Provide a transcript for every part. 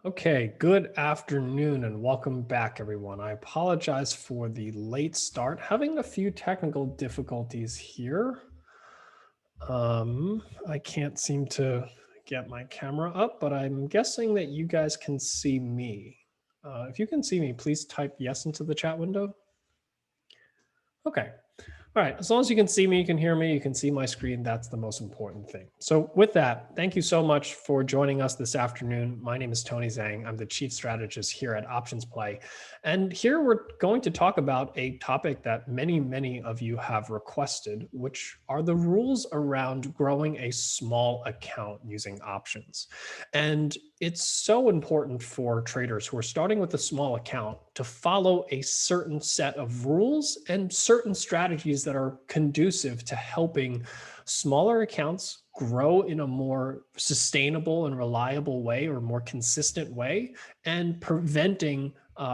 Okay, good afternoon and welcome back, everyone. I apologize for the late start. Having a few technical difficulties here. I can't seem to get my camera up, but I'm guessing that you guys can see me. If you can see me, please type yes into the chat window. Okay, all right, as long as you can see me, you can hear me, you can see my screen, that's the most important thing. So with that, thank you so much for joining us this afternoon. My name is Tony Zhang. I'm the Chief Strategist here at OptionsPlay. And here we're going to talk about a topic that many of you have requested, which are the rules around growing a small account using options. And it's so important for traders who are starting with a small account to follow a certain set of rules and certain strategies that are conducive to helping smaller accounts grow in a more sustainable and reliable way or more consistent way and preventing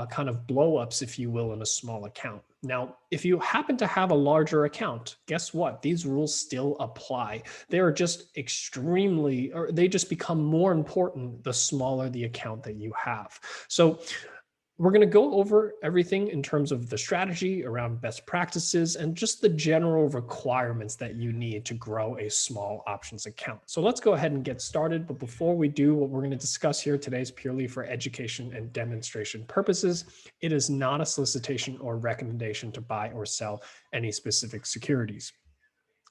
kind of blowups, if you will, in a small account. Now, if you happen to have a larger account, guess what? These rules still apply. They are just extremely, or they just become more important the smaller the account that you have. So we're going to go over everything in terms of the strategy around best practices and just the general requirements that you need to grow a small options account. So let's go ahead and get started. But before we do, what we're going to discuss here today is purely for education and demonstration purposes. It is not a solicitation or recommendation to buy or sell any specific securities.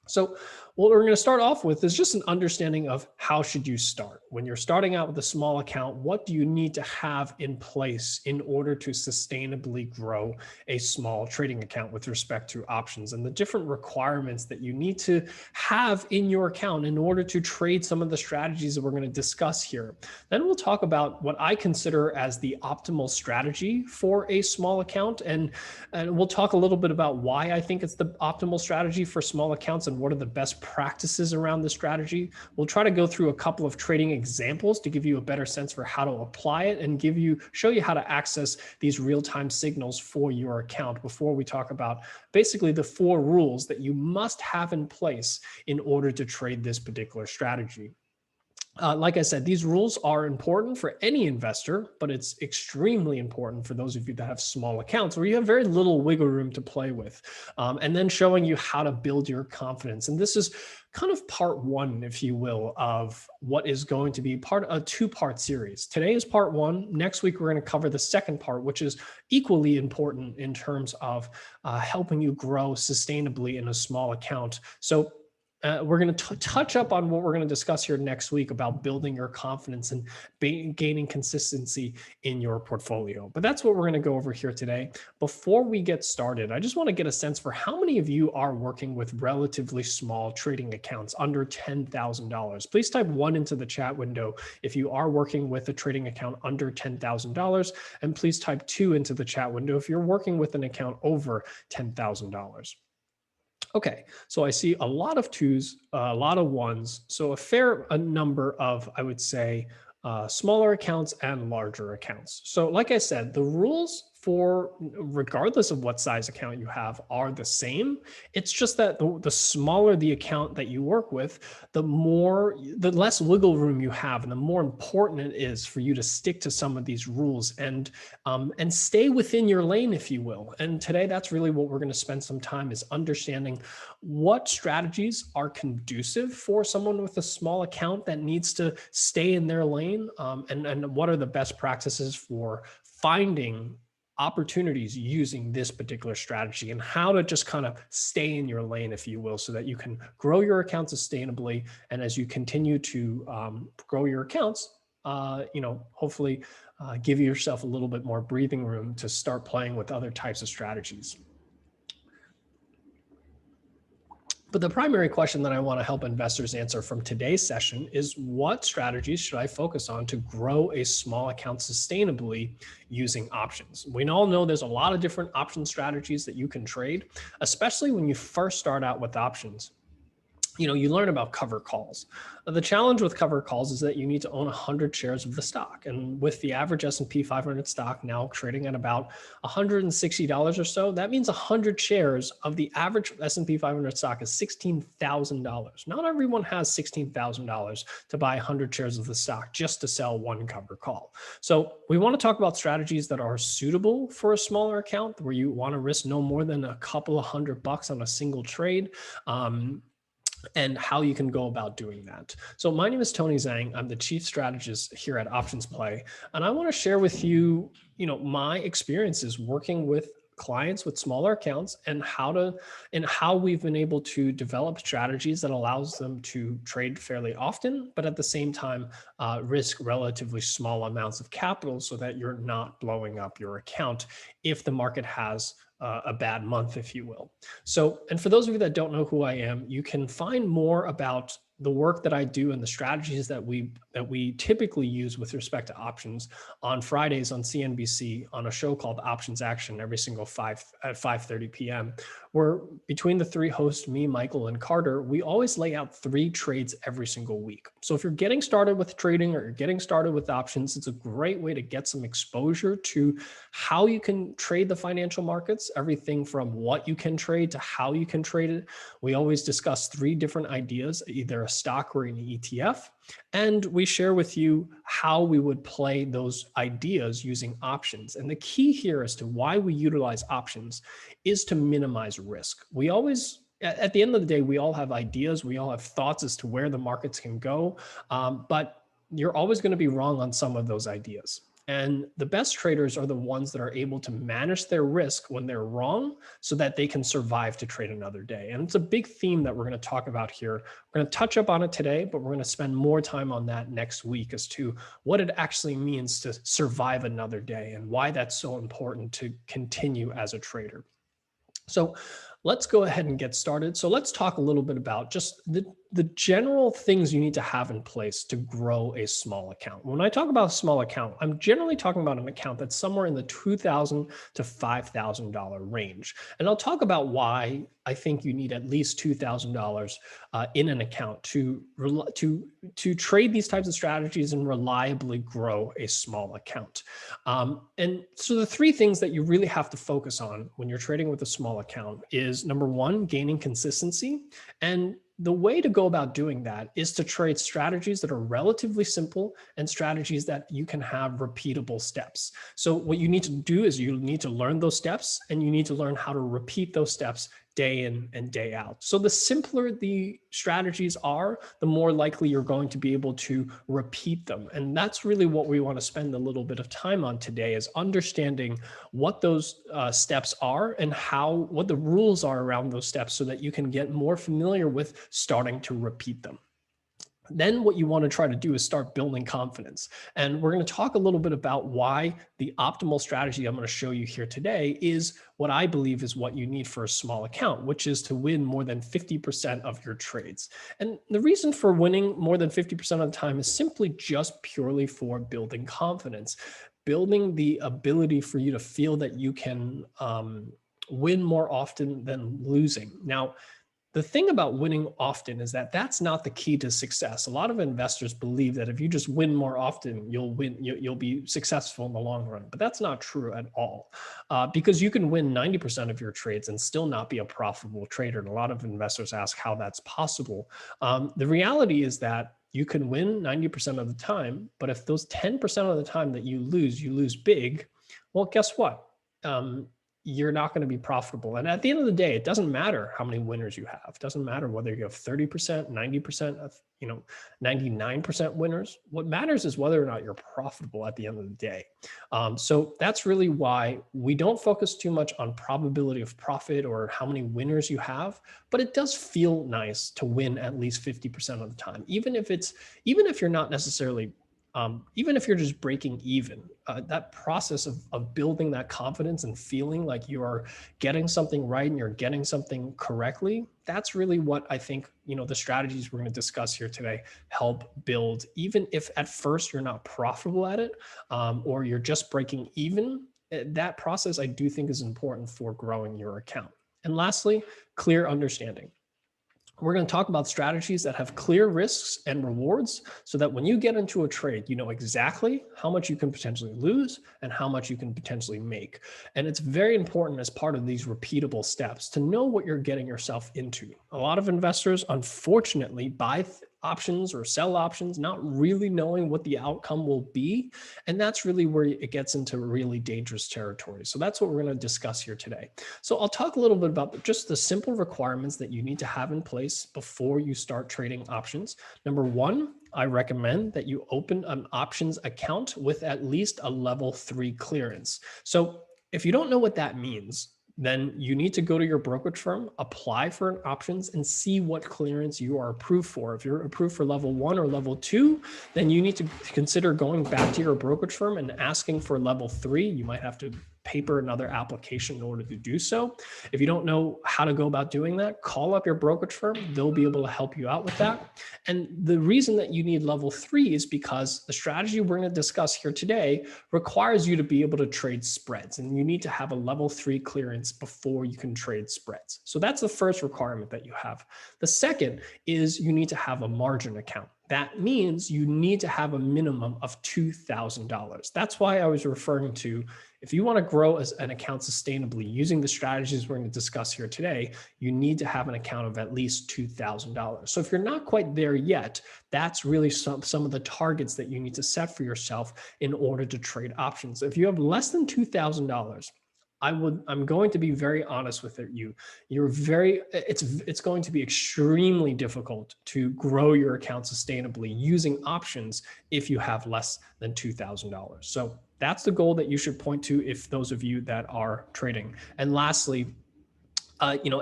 So what we're going to start off with is just an understanding of how should you start. When you're starting out with a small account, what do you need to have in place in order to sustainably grow a small trading account with respect to options and the different requirements that you need to have in your account in order to trade some of the strategies that we're going to discuss here. Then we'll talk about what I consider as the optimal strategy for a small account. And we'll talk a little bit about why I think it's the optimal strategy for small accounts and what are the best practices around the strategy. We'll try to go through a couple of trading examples to give you a better sense for how to apply it and show you how to access these real-time signals for your account before we talk about basically the 4 rules that you must have in place in order to trade this particular strategy. Like I said, these rules are important for any investor, but it's extremely important for those of you that have small accounts where you have very little wiggle room to play with, and then showing you how to build your confidence. And this is kind of part 1, if you will, of what is going to be part of a 2-part series. Today is part 1. Next week, we're going to cover the second part, which is equally important in terms of helping you grow sustainably in a small account. So we're going to touch up on what we're going to discuss here next week about building your confidence and gaining consistency in your portfolio. But that's what we're going to go over here today. Before we get started, I just want to get a sense for how many of you are working with relatively small trading accounts under $10,000. Please type 1 into the chat window if you are working with a trading account under $10,000, and please type 2 into the chat window if you're working with an account over $10,000. Okay, so I see a lot of 2s, a lot of 1s, so a number of, I would say, smaller accounts and larger accounts. So like I said, the rules for regardless of what size account you have are the same. It's just that the smaller the account that you work with, the less wiggle room you have, and the more important it is for you to stick to some of these rules and stay within your lane, if you will. And today, that's really what we're going to spend some time is understanding what strategies are conducive for someone with a small account that needs to stay in their lane, and what are the best practices for finding opportunities using this particular strategy and how to just kind of stay in your lane, if you will, so that you can grow your account sustainably. And as you continue to grow your accounts, hopefully give yourself a little bit more breathing room to start playing with other types of strategies. But the primary question that I want to help investors answer from today's session is, what strategies should I focus on to grow a small account sustainably using options? We all know there's a lot of different option strategies that you can trade, especially when you first start out with options. you learn about cover calls. The challenge with cover calls is that you need to own 100 shares of the stock. And with the average S&P 500 stock now trading at about $160 or so, that means 100 shares of the average S&P 500 stock is $16,000. Not everyone has $16,000 to buy 100 shares of the stock just to sell one cover call. So we want to talk about strategies that are suitable for a smaller account where you want to risk no more than a couple of $100 on a single trade. And how you can go about doing that. So my name is Tony Zhang. I'm the chief strategist here at OptionsPlay, and I want to share with you, my experiences working with clients with smaller accounts and how we've been able to develop strategies that allows them to trade fairly often, but at the same time risk relatively small amounts of capital so that you're not blowing up your account if the market has a bad month, if you will. So, and for those of you that don't know who I am, you can find more about the work that I do and the strategies that we typically use with respect to options on Fridays on CNBC on a show called Options Action every single 5:30 p.m. where between the three hosts, me, Michael, and Carter, we always lay out 3 trades every single week. So if you're getting started with trading or you're getting started with options, it's a great way to get some exposure to how you can trade the financial markets, everything from what you can trade to how you can trade it. We always discuss 3 different ideas, either a stock or an ETF. And we share with you how we would play those ideas using options. And the key here as to why we utilize options is to minimize risk. We always, at the end of the day, we all have ideas, we all have thoughts as to where the markets can go, but you're always going to be wrong on some of those ideas. And the best traders are the ones that are able to manage their risk when they're wrong so that they can survive to trade another day. And it's a big theme that we're going to talk about here. We're going to touch up on it today, but we're going to spend more time on that next week as to what it actually means to survive another day and why that's so important to continue as a trader. So let's go ahead and get started. So let's talk a little bit about just the general things you need to have in place to grow a small account. When I talk about a small account, I'm generally talking about an account that's somewhere in the $2,000 to $5,000 range. And I'll talk about why I think you need at least $2,000 in an account to trade these types of strategies and reliably grow a small account. And so the 3 things that you really have to focus on when you're trading with a small account is, number 1, gaining consistency. And the way to go about doing that is to trade strategies that are relatively simple and strategies that you can have repeatable steps. So what you need to do is you need to learn those steps and you need to learn how to repeat those steps day in and day out. So the simpler the strategies are, the more likely you're going to be able to repeat them. And that's really what we want to spend a little bit of time on today, is understanding what those steps are and what the rules are around those steps so that you can get more familiar with starting to repeat them. Then what you want to try to do is start building confidence. And we're going to talk a little bit about why the optimal strategy I'm going to show you here today is what I believe is what you need for a small account, which is to win more than 50% of your trades. And the reason for winning more than 50% of the time is simply just purely for building confidence, building the ability for you to feel that you can win more often than losing. Now, the thing about winning often is that that's not the key to success. A lot of investors believe that if you just win more often, you'll be successful in the long run. But that's not true at all, because you can win 90% of your trades and still not be a profitable trader. And a lot of investors ask how that's possible. The reality is that you can win 90% of the time, but if those 10% of the time that you lose big, well, guess what? You're not going to be profitable. And at the end of the day, it doesn't matter how many winners you have. It doesn't matter whether you have 30%, 90%, 99% winners. What matters is whether or not you're profitable at the end of the day. So that's really why we don't focus too much on probability of profit or how many winners you have, but it does feel nice to win at least 50% of the time, even if you're not necessarily even if you're just breaking even, that process of building that confidence and feeling like you are getting something right and you're getting something correctly, that's really what I think, the strategies we're going to discuss here today help build. Even if at first you're not profitable at it, or you're just breaking even, that process I do think is important for growing your account. And lastly, clear understanding. We're going to talk about strategies that have clear risks and rewards so that when you get into a trade, you know exactly how much you can potentially lose and how much you can potentially make. And it's very important as part of these repeatable steps to know what you're getting yourself into. A lot of investors, unfortunately, buy options or sell options, not really knowing what the outcome will be. And that's really where it gets into really dangerous territory. So that's what we're going to discuss here today. So I'll talk a little bit about just the simple requirements that you need to have in place before you start trading options. Number one, I recommend that you open an options account with at least a level 3 clearance. So if you don't know what that means, then you need to go to your brokerage firm, apply for an options, and see what clearance you are approved for. If you're approved for level 1 or level 2, then you need to consider going back to your brokerage firm and asking for level 3. You might have to paper another application in order to do so. If you don't know how to go about doing that, call up your brokerage firm. They'll be able to help you out with that. And the reason that you need level 3 is because the strategy we're going to discuss here today requires you to be able to trade spreads, and you need to have a level 3 clearance before you can trade spreads. So that's the first requirement that you have. The second is you need to have a margin account. That means you need to have a minimum of $2,000. That's why I was referring to, if you want to grow as an account sustainably using the strategies we're going to discuss here today, you need to have an account of at least $2,000. So if you're not quite there yet, that's really some of the targets that you need to set for yourself in order to trade options. If you have less than $2,000, I'm going to be very honest with you. It's going to be extremely difficult to grow your account sustainably using options if you have less than $2,000. So that's the goal that you should point to if those of you that are trading. And lastly,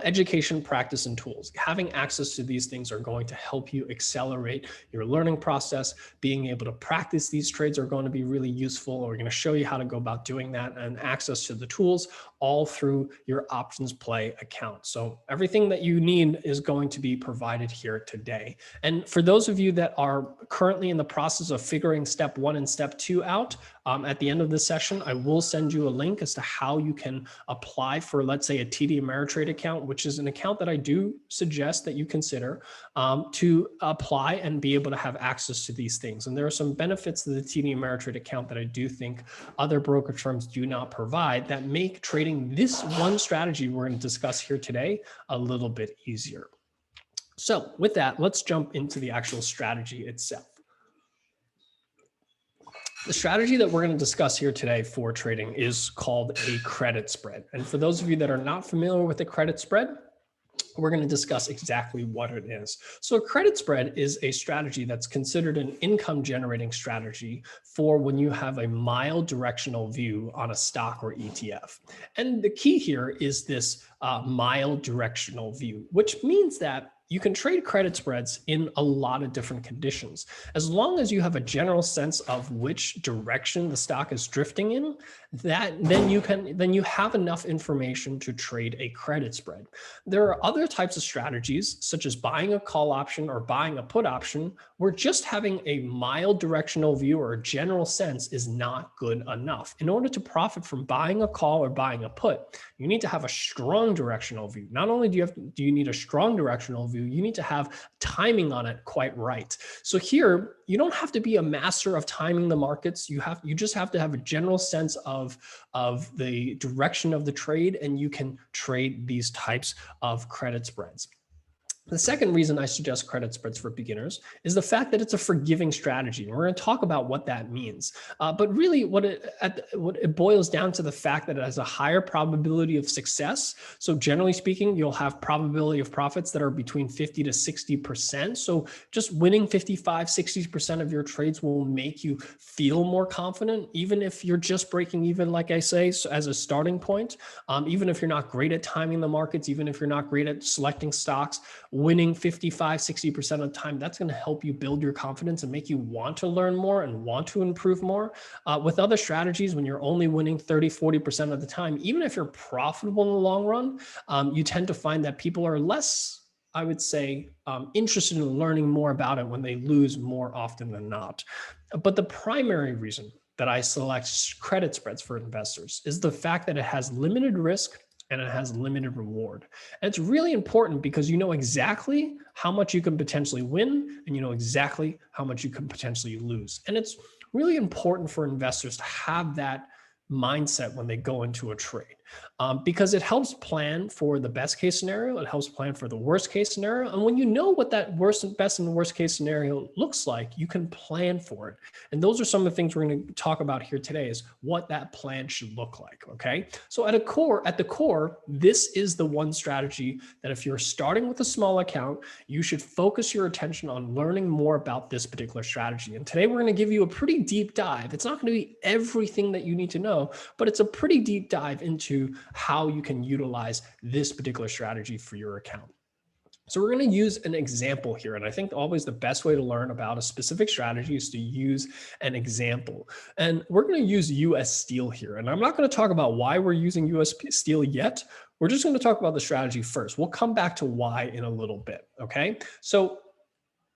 education, practice, and tools. Having access to these things are going to help you accelerate your learning process. Being able to practice these trades are going to be really useful. We're going to show you how to go about doing that, and access to the tools all through your OptionsPlay account. So everything that you need is going to be provided here today. And for those of you that are currently in the process of figuring step 1 and step 2 out, at the end of this session, I will send you a link as to how you can apply for, let's say, a TD Ameritrade account, which is an account that I do suggest that you consider to apply and be able to have access to these things. And there are some benefits to the TD Ameritrade account that I do think other brokerage firms do not provide that make trading this one strategy we're going to discuss here today a little bit easier. So with that, let's jump into the actual strategy itself. The strategy that we're going to discuss here today for trading is called a credit spread. And for those of you that are not familiar with the credit spread, we're going to discuss exactly what it is. So a credit spread is a strategy that's considered an income generating strategy for when you have a mild directional view on a stock or ETF. And the key here is this mild directional view, which means that you can trade credit spreads in a lot of different conditions. As long as you have a general sense of which direction the stock is drifting in, then you have enough information to trade a credit spread. There are other types of strategies, such as buying a call option or buying a put option, where just having a mild directional view or a general sense is not good enough. In order to profit from buying a call or buying a put, you need to have a strong directional view. Not only do you need a strong directional view, you need to have timing on it quite right. So here, you don't have to be a master of timing the markets. You just have to have a general sense of the direction of the trade, and you can trade these types of credit spreads. The second reason I suggest credit spreads for beginners is the fact that it's a forgiving strategy. And we're going to talk about what that means. But really what it boils down to the fact that it has a higher probability of success. So generally speaking, you'll have probability of profits that are between 50 to 60%. So just winning 55, 60% of your trades will make you feel more confident, even if you're just breaking even, like I say, so as a starting point. Even if you're not great at timing the markets, even if you're not great at selecting stocks, winning 55, 60% of the time, that's going to help you build your confidence and make you want to learn more and want to improve more. With other strategies, when you're only winning 30, 40% of the time, even if you're profitable in the long run, you tend to find that people are less, I would say, interested in learning more about it when they lose more often than not. But the primary reason that I select credit spreads for investors is the fact that it has limited risk and it has limited reward. And it's really important because you know exactly how much you can potentially win and you know exactly how much you can potentially lose. And it's really important for investors to have that mindset when they go into a trade, because it helps plan for the best case scenario. It helps plan for the worst case scenario. And when you know what that worst and best and worst case scenario looks like, you can plan for it. And those are some of the things we're going to talk about here today, is what that plan should look like. Okay. So at the core, this is the one strategy that if you're starting with a small account, you should focus your attention on learning more about this particular strategy. And today we're going to give you a pretty deep dive. It's not going to be everything that you need to know, but it's a pretty deep dive into how you can utilize this particular strategy for your account. So we're going to use an example here. And I think always the best way to learn about a specific strategy is to use an example. And we're going to use US Steel here. And I'm not going to talk about why we're using US Steel yet. We're just going to talk about the strategy first. We'll come back to why in a little bit. Okay. So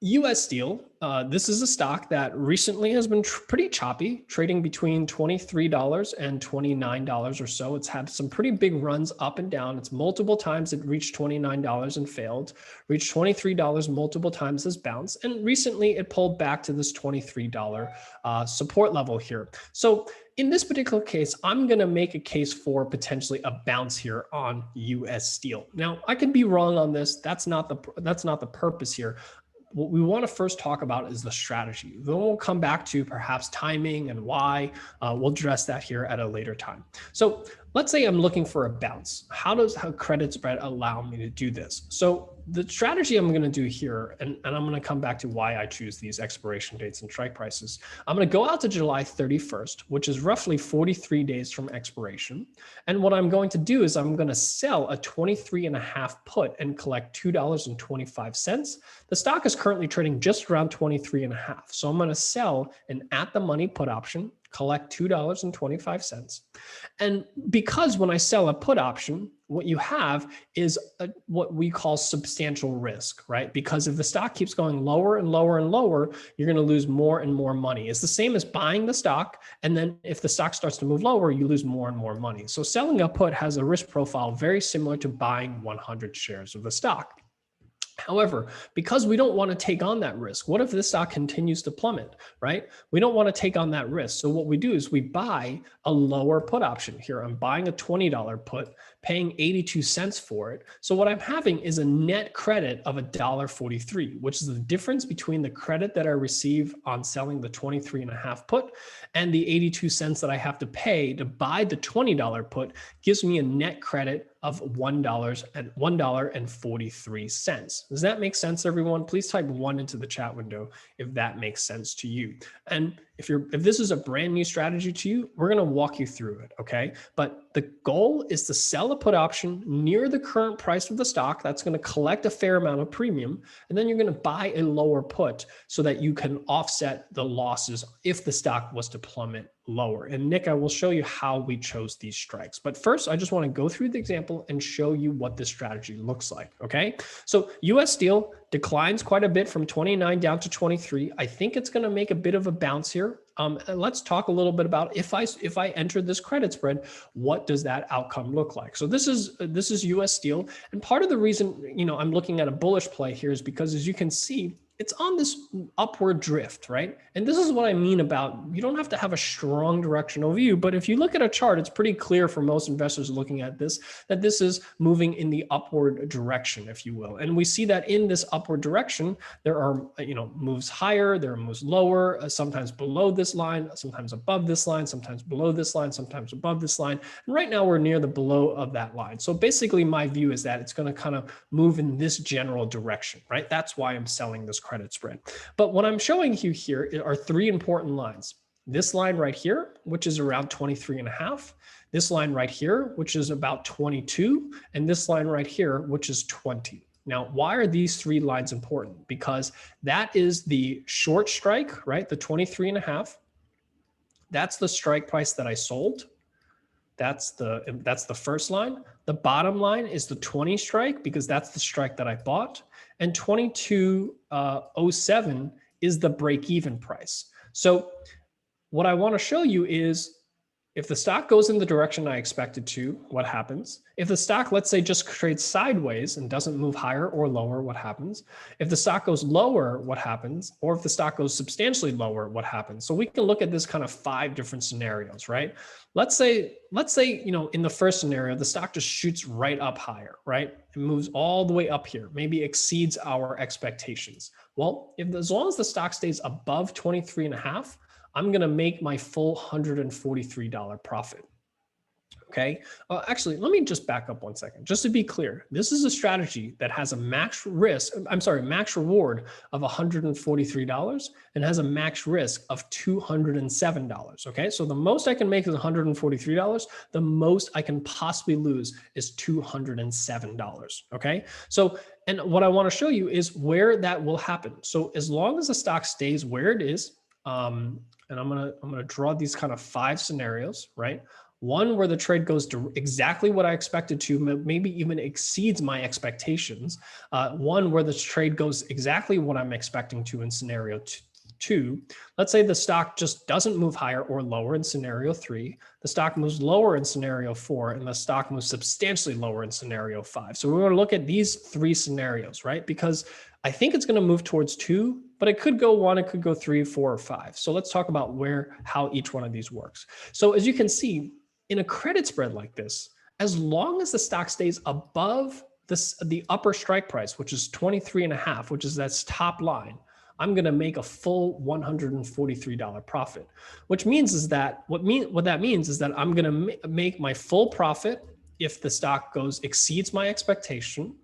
US Steel, this is a stock that recently has been pretty choppy, trading between $23 and $29 or so. It's had some pretty big runs up and down. It's multiple times it reached $29 and failed, reached $23 multiple times, has bounced, and recently it pulled back to this $23 support level here. So in this particular case, I'm going to make a case for potentially a bounce here on US Steel. Now, I could be wrong on this. That's not the purpose here. What we want to first talk about is the strategy. Then we'll come back to perhaps timing and why. We'll address that here at a later time. So let's say I'm looking for a bounce. How does a credit spread allow me to do this? So the strategy I'm going to do here, and I'm going to come back to why I choose these expiration dates and strike prices. I'm going to go out to July 31st, which is roughly 43 days from expiration. And what I'm going to do is I'm going to sell a 23.5 put and collect $2.25. The stock is currently trading just around 23.5. So I'm going to sell an at the money put option, collect $2.25. And because when I sell a put option, what you have is what we call substantial risk, right? Because if the stock keeps going lower and lower and lower, you're going to lose more and more money. It's the same as buying the stock. And then if the stock starts to move lower, you lose more and more money. So selling a put has a risk profile very similar to buying 100 shares of the stock. However, because we don't want to take on that risk, what if this stock continues to plummet, right? We don't want to take on that risk. So what we do is we buy a lower put option here. I'm buying a $20 put, paying 82 cents for it. So what I'm having is a net credit of $1.43, which is the difference between the credit that I receive on selling the 23.5 put and the 82 cents that I have to pay to buy the $20 put gives me a net credit of $1.43. Does that make sense, everyone? Please type 1 into the chat window if that makes sense to you. And if this is a brand new strategy to you, we're going to walk you through it, okay? But the goal is to sell a put option near the current price of the stock. That's going to collect a fair amount of premium, and then you're going to buy a lower put so that you can offset the losses if the stock was to plummet lower. And Nick, I will show you how we chose these strikes. But first, I just want to go through the example and show you what this strategy looks like, okay? So US Steel declines quite a bit from 29 down to 23. I think it's going to make a bit of a bounce here. And let's talk a little bit about if I enter this credit spread, what does that outcome look like? So this is US Steel, and part of the reason I'm looking at a bullish play here is because, as you can see, it's on this upward drift, right? And this is what I mean about you don't have to have a strong directional view, but if you look at a chart, it's pretty clear for most investors looking at this that this is moving in the upward direction, if you will. And we see that in this upward direction, there are moves higher, there are moves lower, sometimes below this line, sometimes above this line, sometimes below this line, sometimes above this line. And right now we're near the below of that line. So basically my view is that it's going to kind of move in this general direction, right? That's why I'm selling this credit spread. But what I'm showing you here are 3 important lines. This line right here, which is around 23.5, this line right here, which is about 22, and this line right here, which is 20. Now, why are these 3 lines important? Because that is the short strike, right? The 23.5. That's the strike price that I sold. That's the first line. The bottom line is the 20 strike because that's the strike that I bought. And 22.07 is the break-even price. So what I want to show you is If the stock goes in the direction I expect it to, what happens? If the stock, let's say, just trades sideways and doesn't move higher or lower, what happens? If the stock goes lower, what happens? Or if the stock goes substantially lower, what happens? So we can look at this kind of 5 different scenarios, right? Let's say, in the first scenario, the stock just shoots right up higher, right? It moves all the way up here, maybe exceeds our expectations. Well, as long as the stock stays above 23.5, I'm going to make my full $143 profit. Okay. Actually, let me just back up 1 second. Just to be clear, this is a strategy that has a max reward of $143 and has a max risk of $207. Okay. So the most I can make is $143. The most I can possibly lose is $207. Okay. So, and what I want to show you is where that will happen. So as long as the stock stays where it is, and I'm gonna draw these kind of 5 scenarios, right? One where the trade goes to exactly what I expected to, maybe even exceeds my expectations. One where the trade goes exactly what I'm expecting to in scenario 2. Let's say the stock just doesn't move higher or lower in scenario 3. The stock moves lower in scenario 4, and the stock moves substantially lower in scenario 5. So we're going to look at these 3 scenarios, right? Because I think it's going to move towards 2, but it could go 1, it could go 3, 4, or 5. So let's talk about how each one of these works. So as you can see, in a credit spread like this, as long as the stock stays above the upper strike price, which is 23.5, which is that's top line, I'm going to make a full $143 profit, which means is that what that means is that I'm going to make my full profit if the stock exceeds my expectation.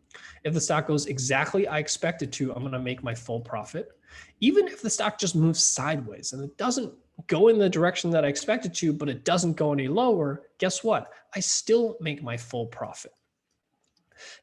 If the stock goes exactly I expect it to, I'm going to make my full profit. Even if the stock just moves sideways and it doesn't go in the direction that I expect it to, but it doesn't go any lower, guess what? I still make my full profit.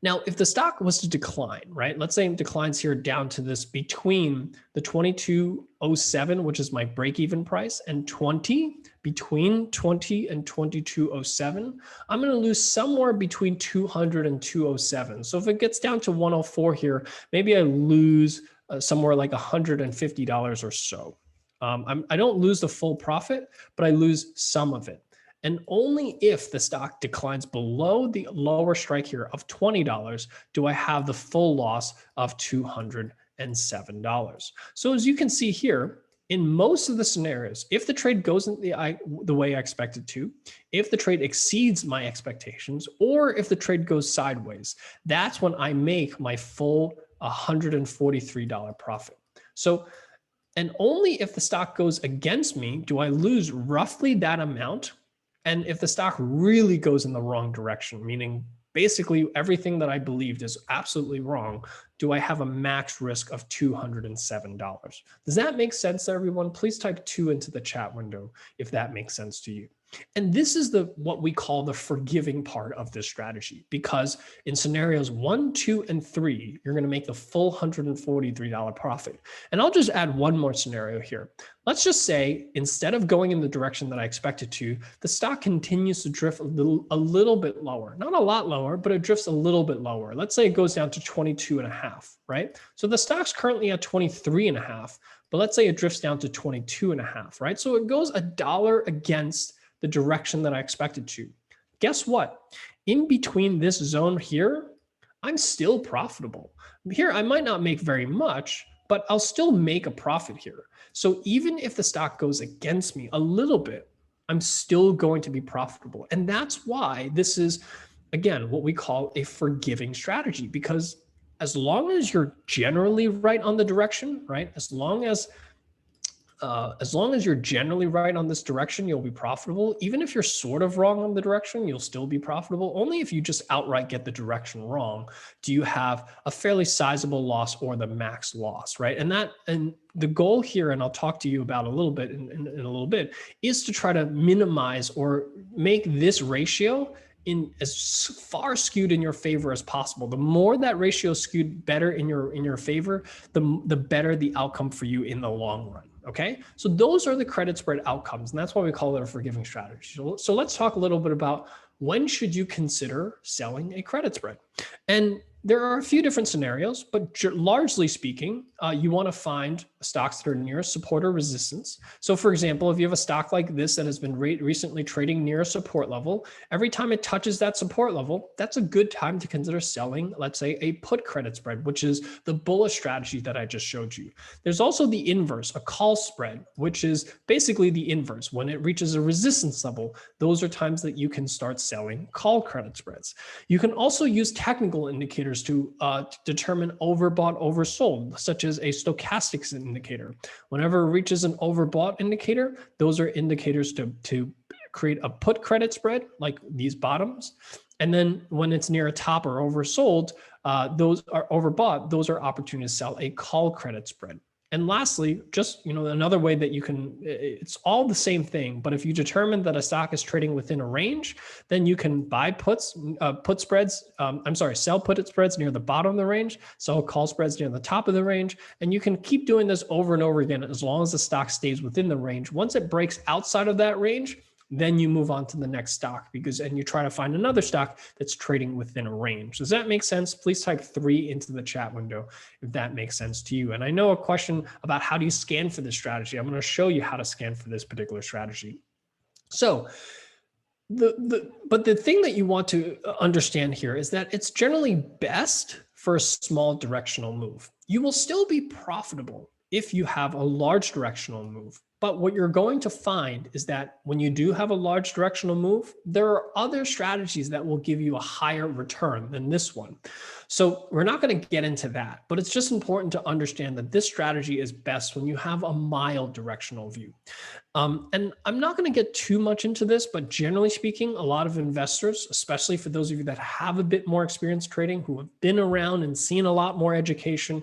Now, if the stock was to decline, right? Let's say it declines here down to this between the 22.07, which is my break-even price, and 20, between 20 and 22.07, I'm going to lose somewhere between 200 and 207. So if it gets down to 104 here, maybe I lose somewhere like $150 or so. I don't lose the full profit, but I lose some of it. And only if the stock declines below the lower strike here of $20 do I have the full loss of $207. So as you can see here, in most of the scenarios, if the trade goes in the way I expect it to, if the trade exceeds my expectations, or if the trade goes sideways, that's when I make my full $143 profit. So, and only if the stock goes against me do I lose roughly that amount. And if the stock really goes in the wrong direction, meaning basically everything that I believed is absolutely wrong, do I have a max risk of $207? Does that make sense to everyone? Please type 2 into the chat window if that makes sense to you. And this is what we call the forgiving part of this strategy, because in scenarios 1, 2, and 3, you're going to make the full $143 profit. And I'll just add one more scenario here. Let's just say instead of going in the direction that I expect it to, the stock continues to drift a little bit lower, not a lot lower, but it drifts a little bit lower. Let's say it goes down to 22.5, right? So the stock's currently at 23.5, but let's say it drifts down to 22.5, right? So it goes $1 against the direction that I expected to. Guess what? In between this zone here, I'm still profitable. Here, I might not make very much, but I'll still make a profit here. So even if the stock goes against me a little bit, I'm still going to be profitable. And that's why this is, again, what we call a forgiving strategy, because as long as you're generally right on the direction, right? As long as you're generally right on this direction, you'll be profitable. Even if you're sort of wrong on the direction, you'll still be profitable. Only if you just outright get the direction wrong do you have a fairly sizable loss or the max loss, right? And the goal here, and I'll talk to you about a little bit in a little bit, is to try to minimize or make this ratio in as far skewed in your favor as possible. The more that ratio is skewed better in your favor, the better the outcome for you in the long run. Okay, so those are the credit spread outcomes, and that's why we call it a forgiving strategy. So let's talk a little bit about when should you consider selling a credit spread. And There are a few different scenarios, but largely speaking, you want to find stocks that are near support or resistance. So for example, if you have a stock like this that has been recently trading near a support level, every time it touches that support level, that's a good time to consider selling, let's say, a put credit spread, which is the bullish strategy that I just showed you. There's also the inverse, a call spread, which is basically the inverse. When it reaches a resistance level, those are times that you can start selling call credit spreads. You can also use technical indicators to determine overbought, oversold, such as a stochastics indicator. Whenever it reaches an overbought indicator, those are indicators to create a put credit spread, like these bottoms. And then when it's near a top or oversold, those are overbought, those are opportunities to sell a call credit spread. And lastly, just another way that you can, it's all the same thing, but if you determine that a stock is trading within a range, then you can buy put spreads, sell put spreads near the bottom of the range, sell call spreads near the top of the range, and you can keep doing this over and over again as long as the stock stays within the range. Once it breaks outside of that range, then you move on to the next stock and you try to find another stock that's trading within a range. Does that make sense? Please type 3 into the chat window if that makes sense to you. And I know a question about how do you scan for this strategy. I'm going to show you how to scan for this particular strategy. So but the thing that you want to understand here is that it's generally best for a small directional move. You will still be profitable if you have a large directional move. But what you're going to find is that when you do have a large directional move, there are other strategies that will give you a higher return than this one. So we're not going to get into that, but it's just important to understand that this strategy is best when you have a mild directional view. And I'm not going to get too much into this, but generally speaking, a lot of investors, especially for those of you that have a bit more experience trading, who have been around and seen a lot more education,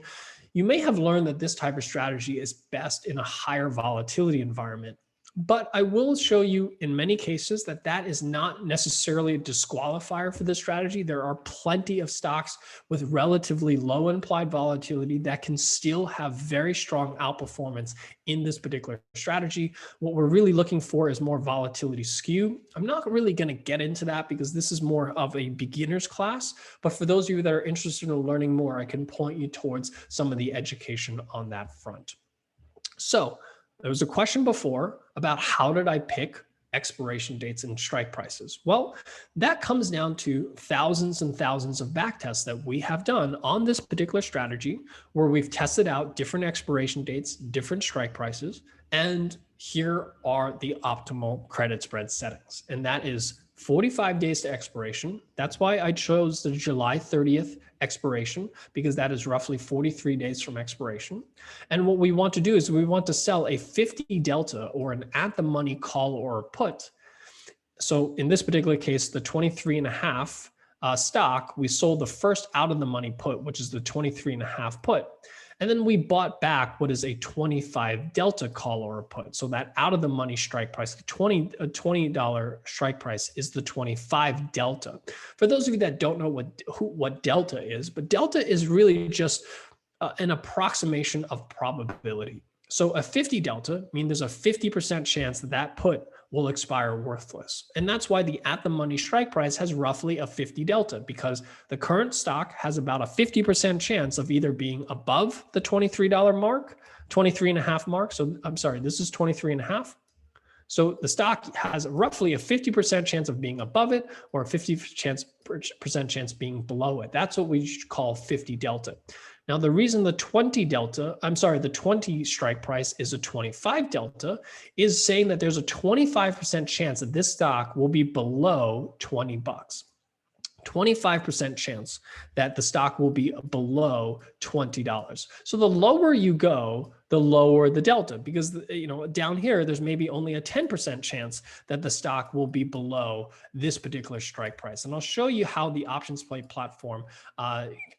you may have learned that this type of strategy is best in a higher volatility environment. But I will show you in many cases that that is not necessarily a disqualifier for this strategy. There are plenty of stocks with relatively low implied volatility that can still have very strong outperformance in this particular strategy. What we're really looking for is more volatility skew. I'm not really going to get into that because this is more of a beginner's class. But for those of you that are interested in learning more, I can point you towards some of the education on that front. So there was a question before about how did I pick expiration dates and strike prices? Well, that comes down to thousands and thousands of back tests that we have done on this particular strategy, where we've tested out different expiration dates, different strike prices, and here are the optimal credit spread settings. And that is 45 days to expiration. That's why I chose the July 30th expiration, because that is roughly 43 days from expiration. And what we want to do is we want to sell a 50 delta or an at the money call or a put. So in this particular case, the 23.5 stock, we sold the first out of the money put, which is the 23.5 put. And then we bought back what is a 25 delta call or a put. So that out of the money strike price, the $20 strike price is the 25 delta. For those of you that don't know what delta is, but delta is really just an approximation of probability. So a 50 delta means there's a 50% chance that that put will expire worthless. And that's why the at the money strike price has roughly a 50 delta, because the current stock has about a 50% chance of either being above the $23 mark, 23.5 mark. So I'm sorry, this is 23.5. So the stock has roughly a 50% chance of being above it, or a 50% chance being below it. That's what we call 50 delta. Now, the reason the 20 strike price is a 25 delta is saying that there's a 25% chance that this stock will be below 20 bucks. 25% chance that the stock will be below $20. So the lower you go, the lower the delta, because down here there's maybe only a 10% chance that the stock will be below this particular strike price. And I'll show you how the OptionsPlay platform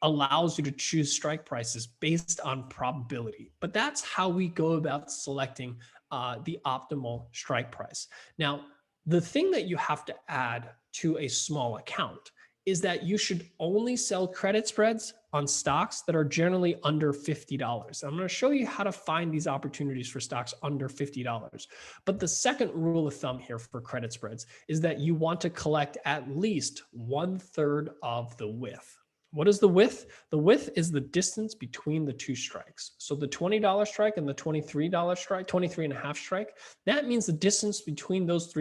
allows you to choose strike prices based on probability. But that's how we go about selecting the optimal strike price. Now, the thing that you have to add to a small account is that you should only sell credit spreads on stocks that are generally under $50. I'm going to show you how to find these opportunities for stocks under $50. But the second rule of thumb here for credit spreads is that you want to collect at least 1/3 of the width. What is the width? The width is the distance between the two strikes. So the $20 strike and the $23 strike, 23 and a half strike, that means the distance between those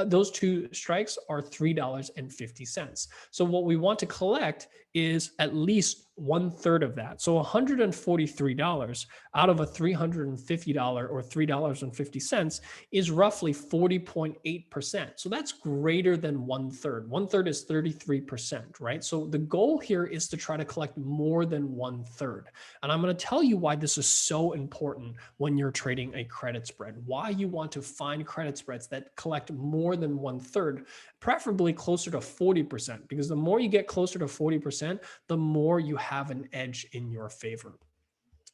those two strikes are $3.50. So what we want to collect is at least 1/3 of that. So $143 out of a $350 or $3.50 is roughly 40.8%. So that's greater than 1/3. 1/3 is 33%, right? So the goal here is to try to collect more than 1/3. And I'm going to tell you why this is so important when you're trading a credit spread, why you want to find credit spreads that collect more than 1/3, preferably closer to 40%, because the more you get closer to 40%, the more you have an edge in your favor.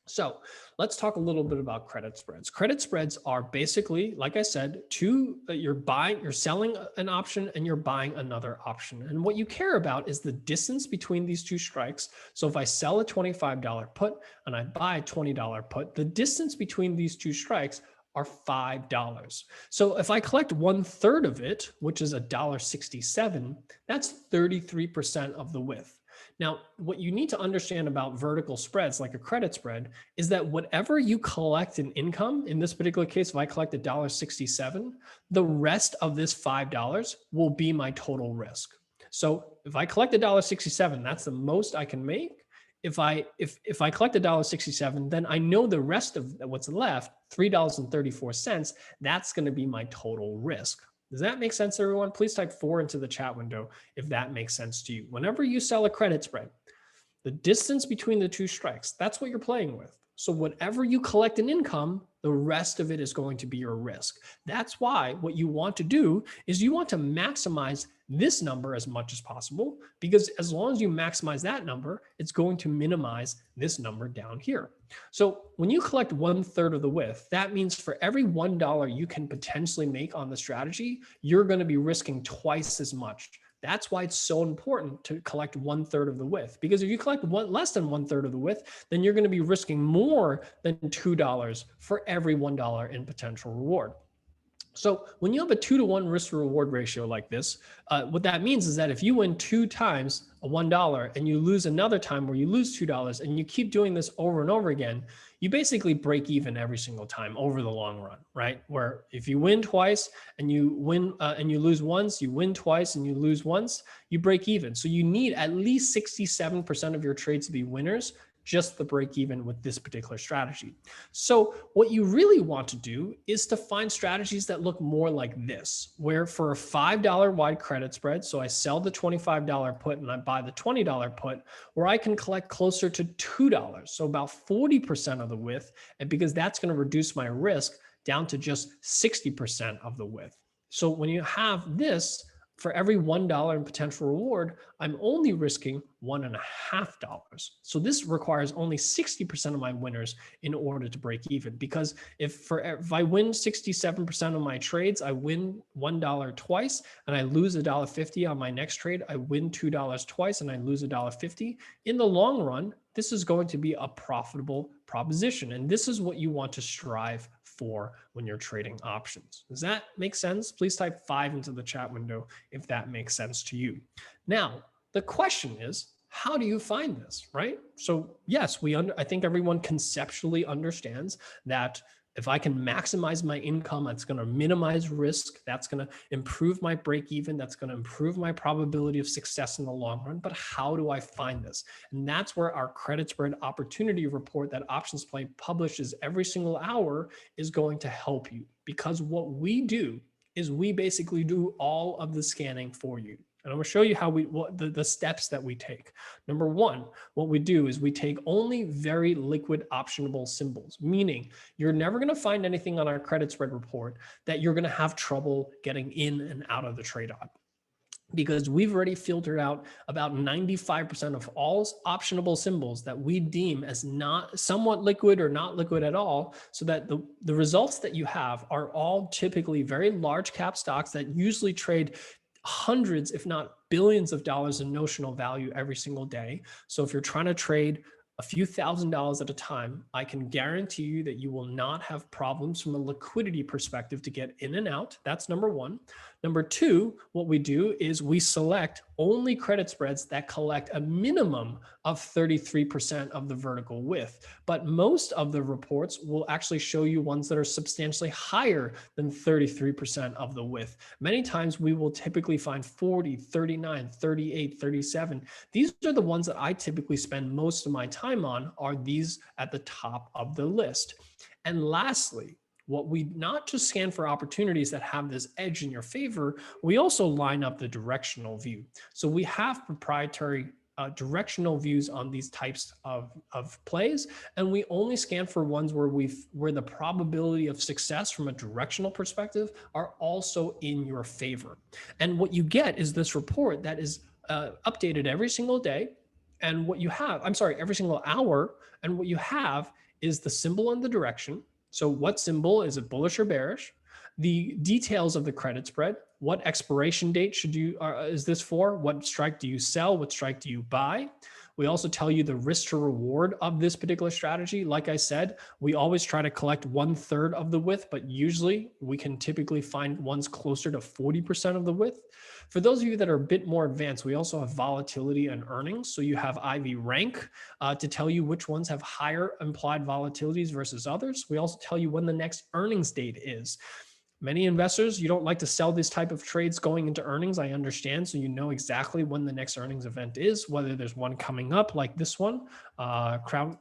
So let's talk a little bit about credit spreads. Credit spreads are basically, like I said, you're selling an option and you're buying another option. And what you care about is the distance between these two strikes. So if I sell a $25 put and I buy a $20 put, the distance between these two strikes are $5. So if I collect 1/3 of it, which is $1.67, that's 33% of the width. Now, what you need to understand about vertical spreads, like a credit spread, is that whatever you collect in income, in this particular case, if I collect $1.67, the rest of this $5 will be my total risk. So if I collect $1.67, that's the most I can make. If I collect $1.67, then I know the rest of what's left, $3.34, that's going to be my total risk. Does that make sense, everyone? Please type 4 into the chat window if that makes sense to you. Whenever you sell a credit spread, the distance between the two strikes, that's what you're playing with. So whatever you collect in income, the rest of it is going to be your risk. That's why what you want to do is you want to maximize this number as much as possible, because as long as you maximize that number, it's going to minimize this number down here. So when you collect 1/3 of the width, that means for every $1 you can potentially make on the strategy, you're going to be risking twice as much. That's why it's so important to collect 1/3 of the width, because if you collect less than 1/3 of the width, then you're going to be risking more than $2 for every $1 in potential reward. So when you have a 2-to-1 risk to reward ratio like this, what that means is that if you win 2 times a $1 and you lose another time where you lose $2 and you keep doing this over and over again, you basically break even every single time over the long run, right? Where if you win twice and you win and you lose once, you win twice and you lose once, you break even. So you need at least 67% of your trades to be winners just the break even with this particular strategy. So what you really want to do is to find strategies that look more like this, where for a $5 wide credit spread, so I sell the $25 put and I buy the $20 put, where I can collect closer to $2, so about 40% of the width, and because that's going to reduce my risk down to just 60% of the width. So when you have this, for every $1 in potential reward, I'm only risking $1.50. So this requires only 60% of my winners in order to break even. Because if I win 67% of my trades, I win $1 twice and I lose $1.50 on my next trade. I win $2 twice and I lose $1.50. In the long run, this is going to be a profitable proposition. And this is what you want to strive for when you're trading options. Does that make sense? Please type 5 into the chat window if that makes sense to you. Now, the question is, how do you find this, right? So yes, I think everyone conceptually understands that if I can maximize my income, that's going to minimize risk. That's going to improve my break even. That's going to improve my probability of success in the long run. But how do I find this? And that's where our credit spread opportunity report that OptionsPlay publishes every single hour is going to help you. Because what we do is we basically do all of the scanning for you. And I'm going to show you how the steps that we take. Number one, what we do is we take only very liquid optionable symbols, meaning you're never going to find anything on our credit spread report that you're going to have trouble getting in and out of the trade on. Because we've already filtered out about 95% of all optionable symbols that we deem as not somewhat liquid or not liquid at all, so that the results that you have are all typically very large cap stocks that usually trade hundreds, if not billions of dollars in notional value every single day. So if you're trying to trade a few $1,000s at a time, I can guarantee you that you will not have problems from a liquidity perspective to get in and out. That's number one. Number two, what we do is we select only credit spreads that collect a minimum of 33% of the vertical width. But most of the reports will actually show you ones that are substantially higher than 33% of the width. Many times we will typically find 40, 39, 38, 37. These are the ones that I typically spend most of my time on, are these at the top of the list. And lastly, what we not just scan for opportunities that have this edge in your favor, we also line up the directional view. So we have proprietary directional views on these types of plays, and we only scan for ones where the probability of success from a directional perspective are also in your favor. And what you get is this report that is updated every single day. And what you have, I'm sorry, every single hour. And what you have is the symbol and the direction. So what symbol, is it bullish or bearish? The details of the credit spread, what expiration date is this for? What strike do you sell? What strike do you buy? We also tell you the risk to reward of this particular strategy. Like I said, we always try to collect 1/3 of the width, but usually we can typically find ones closer to 40% of the width. For those of you that are a bit more advanced, we also have volatility and earnings. So you have IV rank to tell you which ones have higher implied volatilities versus others. We also tell you when the next earnings date is. Many investors, you don't like to sell this type of trades going into earnings. I understand. So you know exactly when the next earnings event is, whether there's one coming up like this one, Crown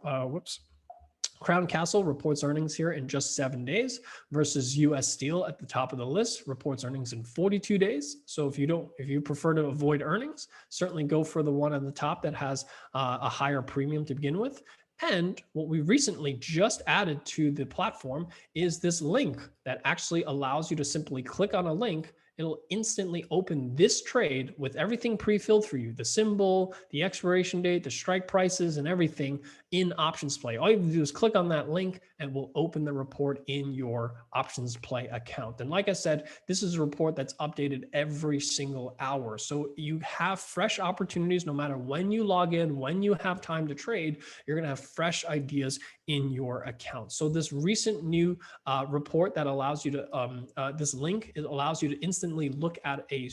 Castle reports earnings here in just 7 days versus US Steel at the top of the list reports earnings in 42 days. So if you prefer to avoid earnings, certainly go for the one on the top that has a higher premium to begin with. And what we recently just added to the platform is this link that actually allows you to simply click on a link. It'll instantly open this trade with everything pre-filled for you, the symbol, the expiration date, the strike prices, and everything in OptionsPlay. All you have to do is click on that link and we'll open the report in your OptionsPlay account. And like I said, this is a report that's updated every single hour. So you have fresh opportunities no matter when you log in, when you have time to trade, you're going to have fresh ideas in your account. So this recent new report that allows you to, this link, it allows you to instantly look at a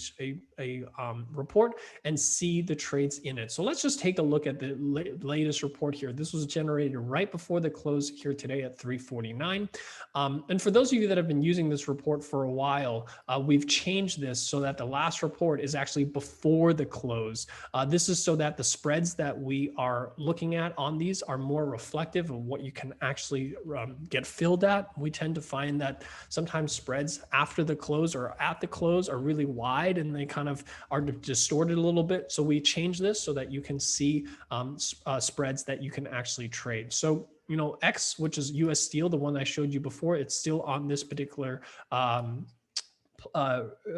report and see the trades in it. So let's just take a look at the latest report here. This was generated right before the close here today at 3:49. And for those of you that have been using this report for a while, we've changed this so that the last report is actually before the close. This is so that the spreads that we are looking at on these are more reflective of what you can actually get filled at. We tend to find that sometimes spreads after the close or at the close are really wide and they kind of are distorted a little bit. So we change this so that you can see spreads that you can actually trade. So, you know, X, which is US Steel, the one I showed you before, it's still on this particular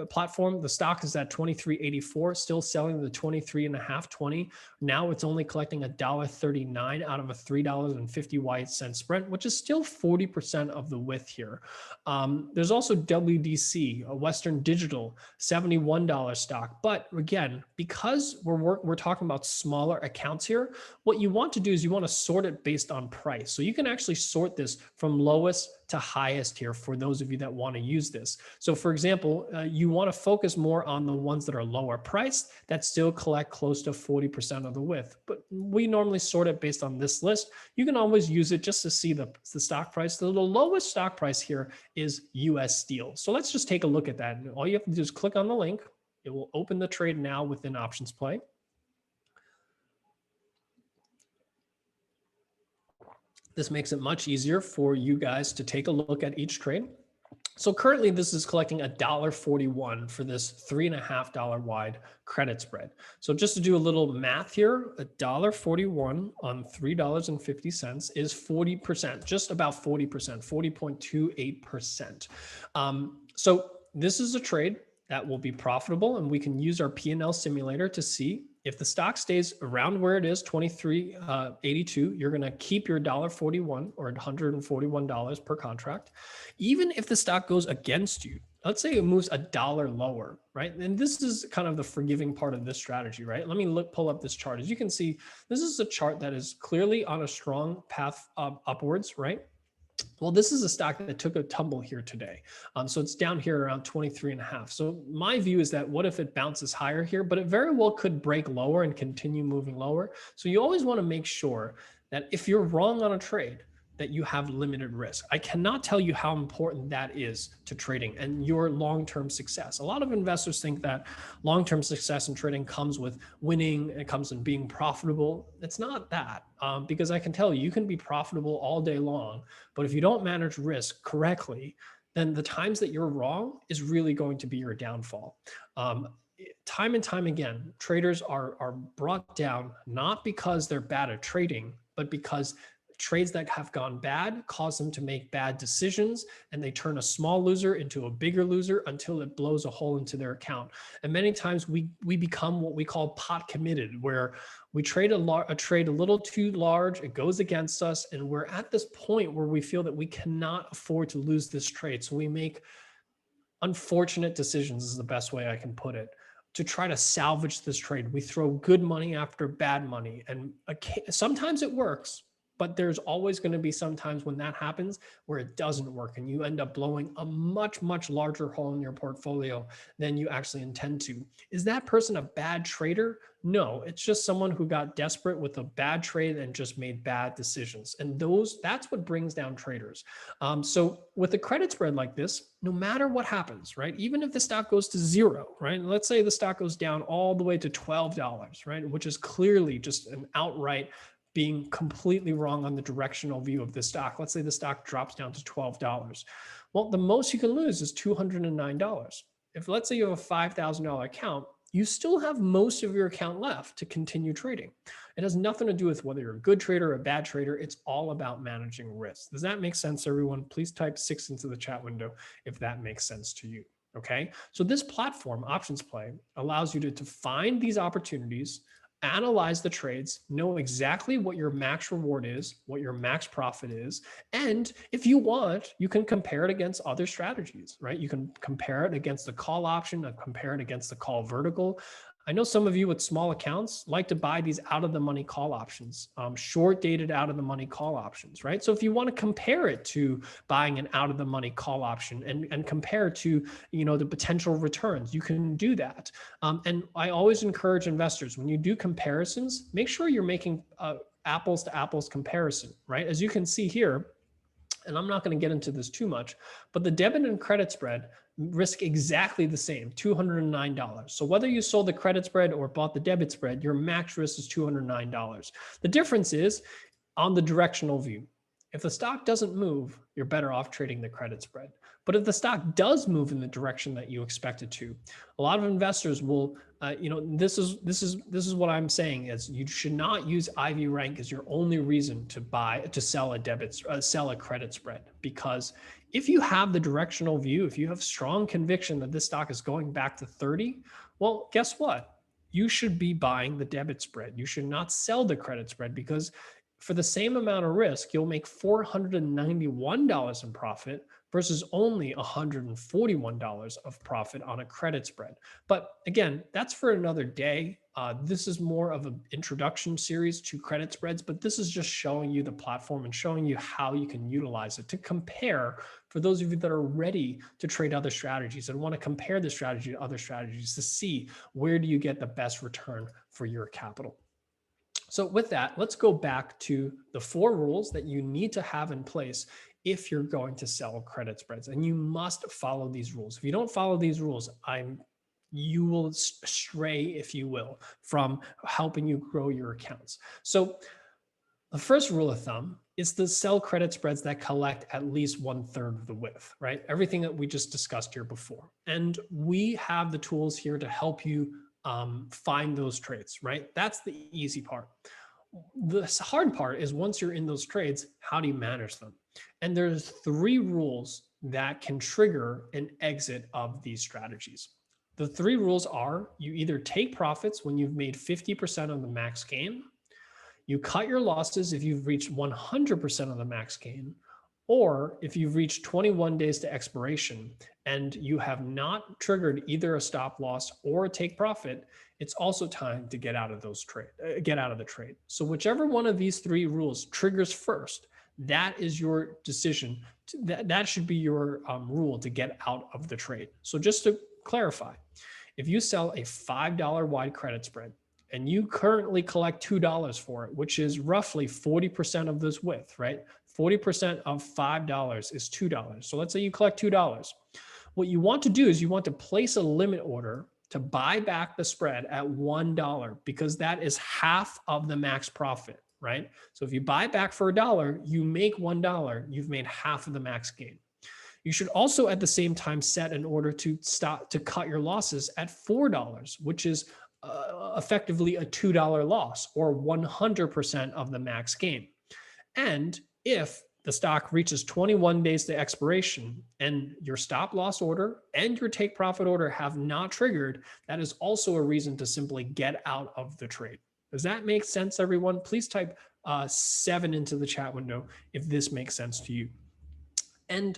platform. The stock is at 23.84, still selling the 23.5, 20. Now it's only collecting $1.39 out of a $3.50 spread, which is still 40% of the width here. There's also WDC, a Western Digital, $71 stock. But again, because we're talking about smaller accounts here, what you want to do is you want to sort it based on price. So you can actually sort this from lowest to highest here for those of you that want to use this. So for example, you want to focus more on the ones that are lower priced that still collect close to 40% of the width. But we normally sort it based on this list. You can always use it just to see the stock price. The lowest stock price here is US Steel. So let's just take a look at that. And all you have to do is click on the link. It will open the trade now within OptionsPlay. This makes it much easier for you guys to take a look at each trade. So currently this is collecting $1.41 for this $3.50 wide credit spread. So just to do a little math here, $1.41 on $3.50 is 40%, just about 40%, 40.28%. So this is a trade that will be profitable, and we can use our P&L simulator to see if the stock stays around where it is, 23.82, you're going to keep your $1.41 or $141 per contract. Even if the stock goes against you, let's say it moves $1 lower, right? And this is kind of the forgiving part of this strategy, right? Let me pull up this chart. As you can see, this is a chart that is clearly on a strong path upwards, right? Well, this is a stock that took a tumble here today. So it's down here around 23 and a half. So my view is that what if it bounces higher here, but it very well could break lower and continue moving lower. So you always want to make sure that if you're wrong on a trade, that you have limited risk. I cannot tell you how important that is to trading and your long-term success. A lot of investors think that long-term success in trading comes with winning, it comes in being profitable. It's not that, because I can tell you, you can be profitable all day long, but if you don't manage risk correctly, then the times that you're wrong is really going to be your downfall. Time and time again, traders are brought down not because they're bad at trading, but because trades that have gone bad cause them to make bad decisions, and they turn a small loser into a bigger loser until it blows a hole into their account. And many times we become what we call pot committed, where we trade a trade a little too large, it goes against us, and we're at this point where we feel that we cannot afford to lose this trade. So we make unfortunate decisions, is the best way I can put it, to try to salvage this trade. We throw good money after bad money, and sometimes it works, but there's always going to be some times when that happens where it doesn't work and you end up blowing a much, much larger hole in your portfolio than you actually intend to. Is that person a bad trader? No, it's just someone who got desperate with a bad trade and just made bad decisions. And that's what brings down traders. So with a credit spread like this, no matter what happens, right? Even if the stock goes to zero, right? Let's say the stock goes down all the way to $12, right? Which is clearly just an outright being completely wrong on the directional view of the stock. Let's say the stock drops down to $12. Well, the most you can lose is $209. If let's say you have a $5,000 account, you still have most of your account left to continue trading. It has nothing to do with whether you're a good trader or a bad trader. It's all about managing risk. Does that make sense, everyone? Please type 6 into the chat window if that makes sense to you. Okay. So this platform, OptionsPlay, allows you to find these opportunities, analyze the trades, know exactly what your max reward is, what your max profit is. And if you want, you can compare it against other strategies, right? You can compare it against the call option, compare it against the call vertical. I know some of you with small accounts like to buy these out of the money call options, short dated out of the money call options, right? So if you want to compare it to buying an out of the money call option and compare to, the potential returns, you can do that. And I always encourage investors, when you do comparisons, make sure you're making apples to apples comparison, right? As you can see here, and I'm not going to get into this too much, but the debit and credit spread risk exactly the same, $209. So whether you sold the credit spread or bought the debit spread, your max risk is $209. The difference is on the directional view. If the stock doesn't move, you're better off trading the credit spread. But if the stock does move in the direction that you expect it to, a lot of investors will, this is what I'm saying is you should not use IV rank as your only reason to sell a credit spread, because if you have the directional view, if you have strong conviction that this stock is going back to 30, well, guess what? You should be buying the debit spread. You should not sell the credit spread, because for the same amount of risk, you'll make $491 in profit versus only $141 of profit on a credit spread. But again, that's for another day. This is more of an introduction series to credit spreads, but this is just showing you the platform and showing you how you can utilize it to compare for those of you that are ready to trade other strategies and want to compare the strategy to other strategies to see where do you get the best return for your capital. So with that, let's go back to the 4 rules that you need to have in place if you're going to sell credit spreads. And you must follow these rules. If you don't follow these rules, you will stray, if you will, from helping you grow your accounts. So the first rule of thumb is to sell credit spreads that collect at least 1/3 of the width, right? Everything that we just discussed here before. And we have the tools here to help you find those trades, right? That's the easy part. The hard part is once you're in those trades, how do you manage them? And there's 3 rules that can trigger an exit of these strategies. The 3 rules are: you either take profits when you've made 50% of the max gain, you cut your losses if you've reached 100% of the max gain, or if you've reached 21 days to expiration and you have not triggered either a stop loss or a take profit, it's also time to get out of the trade. So whichever one of these 3 rules triggers first, that is your decision. That should be your rule to get out of the trade. So just to clarify, if you sell a $5 wide credit spread and you currently collect $2 for it, which is roughly 40% of this width, right? 40% of $5 is $2. So let's say you collect $2. What you want to do is you want to place a limit order to buy back the spread at $1 because that is half of the max profit, right? So if you buy back for $1, you make $1, you've made half of the max gain. You should also at the same time set an order to cut your losses at $4, which is effectively a $2 loss or 100% of the max gain. And if the stock reaches 21 days to expiration and your stop loss order and your take profit order have not triggered, that is also a reason to simply get out of the trade. Does that make sense, everyone? Please type 7 into the chat window if this makes sense to you. And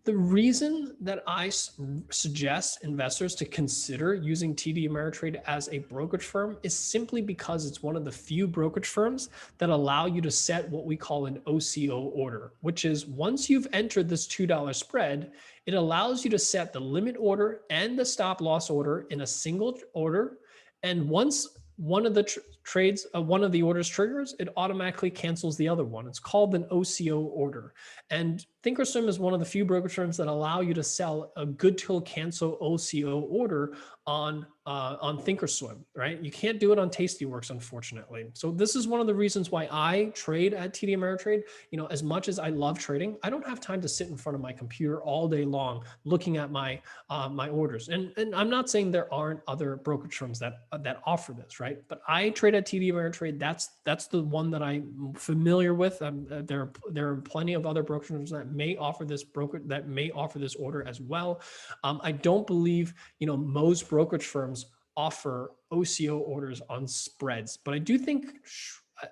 the reason that I suggest investors to consider using TD Ameritrade as a brokerage firm is simply because it's one of the few brokerage firms that allow you to set what we call an OCO order, which is once you've entered this $2 spread, it allows you to set the limit order and the stop loss order in a single order. And once one of the orders triggers, it automatically cancels the other one. It's called an OCO order. And Thinkorswim is one of the few brokerage firms that allow you to sell a good till cancel OCO order on Thinkorswim, right? You can't do it on Tastyworks, unfortunately. So this is one of the reasons why I trade at TD Ameritrade. You know, as much as I love trading, I don't have time to sit in front of my computer all day long looking at my my orders. And I'm not saying there aren't other brokerage firms that offer this, right? But I trade at TD Ameritrade. That's the one that I'm familiar with. There are plenty of other brokerage firms that may offer this order as well. I don't believe most brokerage firms offer OCO orders on spreads, but I do think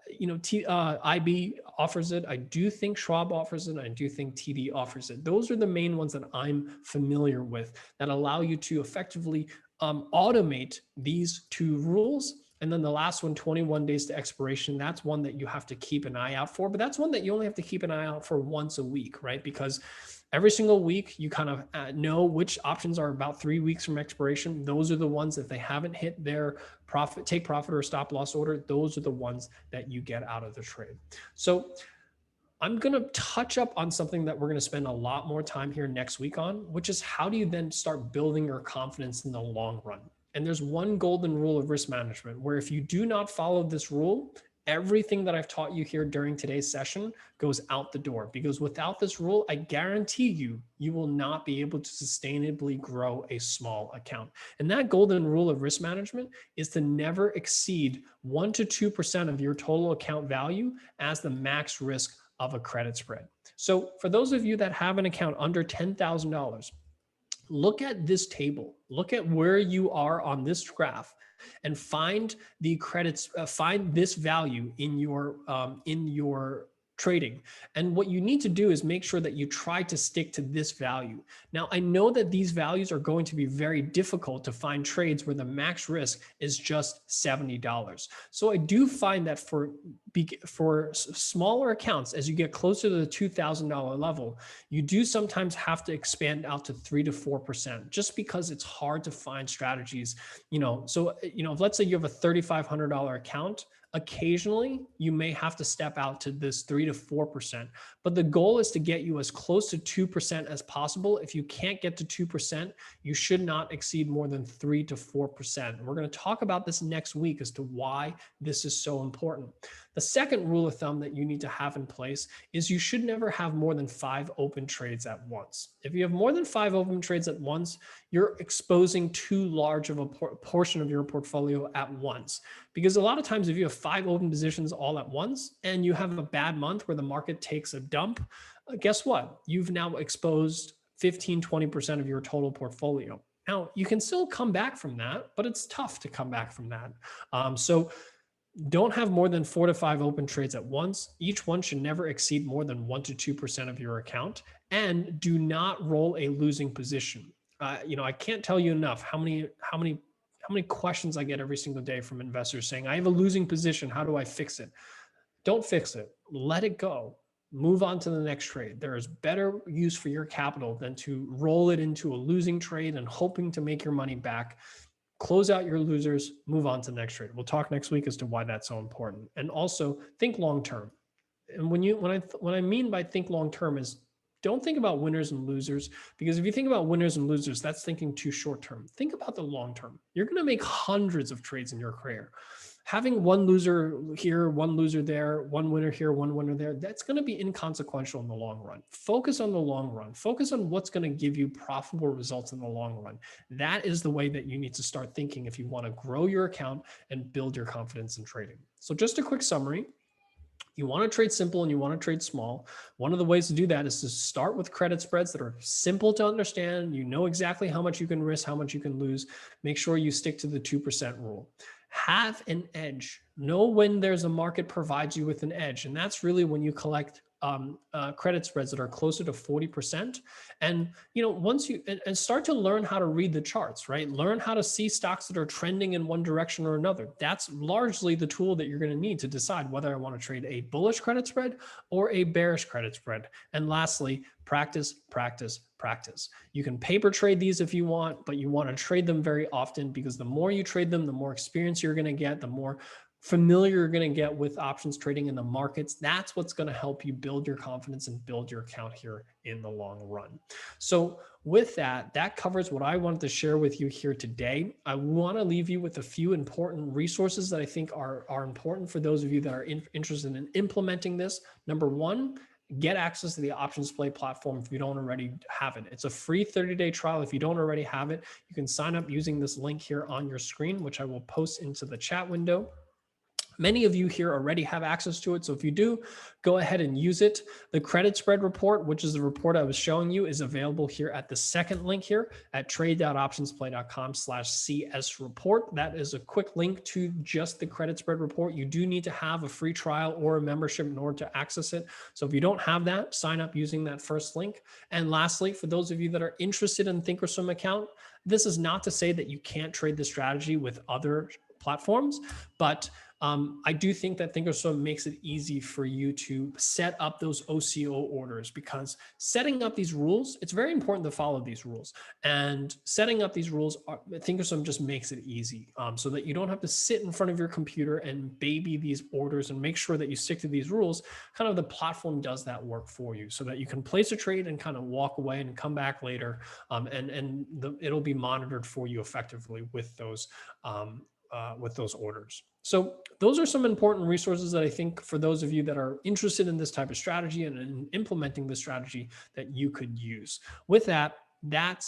IB offers it. I do think Schwab offers it. I do think TD offers it. Those are the main ones that I'm familiar with that allow you to effectively automate these two rules. And then the last one, 21 days to expiration, that's one that you have to keep an eye out for. But that's one that you only have to keep an eye out for once a week, right? Because every single week you kind of know which options are about 3 weeks from expiration. Those are the ones that they haven't hit their take profit or stop loss order. Those are the ones that you get out of the trade. So I'm going to touch up on something that we're going to spend a lot more time here next week on, which is how do you then start building your confidence in the long run? And there's one golden rule of risk management where if you do not follow this rule, everything that I've taught you here during today's session goes out the door, because without this rule, I guarantee you will not be able to sustainably grow a small account. And that golden rule of risk management is to never exceed 1 to 2% of your total account value as the max risk of a credit spread. So for those of you that have an account under $10,000, look at this table, look at where you are on this graph and find the credits, find this value in your trading. And what you need to do is make sure that you try to stick to this value. Now, I know that these values are going to be very difficult to find trades where the max risk is just $70. So I do find that for smaller accounts, as you get closer to the $2,000 level, you do sometimes have to expand out to 3 to 4%, just because it's hard to find strategies. So if let's say you have a $3,500 account, occasionally you may have to step out to this 3 to 4%, but the goal is to get you as close to 2% as possible. If you can't get to 2%, you should not exceed more than 3 to 4%. We're going to talk about this next week as to why this is so important. The second rule of thumb that you need to have in place is you should never have more than 5 open trades at once. If you have more than 5 open trades at once, you're exposing too large of a portion of your portfolio at once. Because a lot of times if you have 5 open positions all at once and you have a bad month where the market takes a dump, guess what? You've now exposed 15, 20% of your total portfolio. Now, you can still come back from that, but it's tough to come back from that. So don't have more than 4 to 5 open trades at once. Each one should never exceed more than 1 to 2% of your account, and do not roll a losing position. I can't tell you enough how many questions I get every single day from investors saying, I have a losing position. How do I fix it? Don't fix it. Let it go. move on to the next trade. There is better use for your capital than to roll it into a losing trade and hoping to make your money back. Close out your losers, move on to the next trade. We'll talk next week as to why that's so important. And also think long term. And when I mean by think long term is, don't think about winners and losers, because if you think about winners and losers, that's thinking too short term. Think about the long term. You're going to make hundreds of trades in your career. Having one loser here, one loser there, one winner here, one winner there, that's going to be inconsequential in the long run. Focus on the long run. Focus on what's going to give you profitable results in the long run. That is the way that you need to start thinking if you want to grow your account and build your confidence in trading. So just a quick summary. You want to trade simple and you want to trade small. One of the ways to do that is to start with credit spreads that are simple to understand. You know exactly how much you can risk, how much you can lose. Make sure you stick to the 2% rule. Have an edge. Know when there's a market provides you with an edge. And that's really when you collect credit spreads that are closer to 40%. And, once you, and start to learn how to read the charts, right? Learn how to see stocks that are trending in one direction or another. That's largely the tool that you're going to need to decide whether I want to trade a bullish credit spread or a bearish credit spread. And lastly, practice, practice, practice. You can paper trade these if you want, but you want to trade them very often, because the more you trade them, the more experience you're going to get, the more familiar you're going to get with options trading in the markets. That's what's going to help you build your confidence and build your account here in the long run. So with that, that covers what I wanted to share with you here today. I want to leave you with a few important resources that I think are important for those of you that are interested in implementing this. Number one, get access to the OptionsPlay platform if you don't already have it. It's a free 30-day trial. If you don't already have it, you can sign up using this link here on your screen, which I will post into the chat window. Many of you here already have access to it. So if you do, go ahead and use it. The credit spread report, which is the report I was showing you, is available here at the second link here at trade.optionsplay.com/CS report. That is a quick link to just the credit spread report. You do need to have a free trial or a membership in order to access it. So if you don't have that, sign up using that first link. And lastly, for those of you that are interested in Thinkorswim account, this is not to say that you can't trade the strategy with other platforms, but I do think that Thinkorswim makes it easy for you to set up those OCO orders, because setting up these rules, it's very important to follow these rules. And setting up these rules, Thinkorswim just makes it easy so that you don't have to sit in front of your computer and baby these orders and make sure that you stick to these rules. Kind of the platform does that work for you so that you can place a trade and kind of walk away and come back later, it'll be monitored for you effectively with those orders. So those are some important resources that I think for those of you that are interested in this type of strategy and in implementing this strategy that you could use. With that, that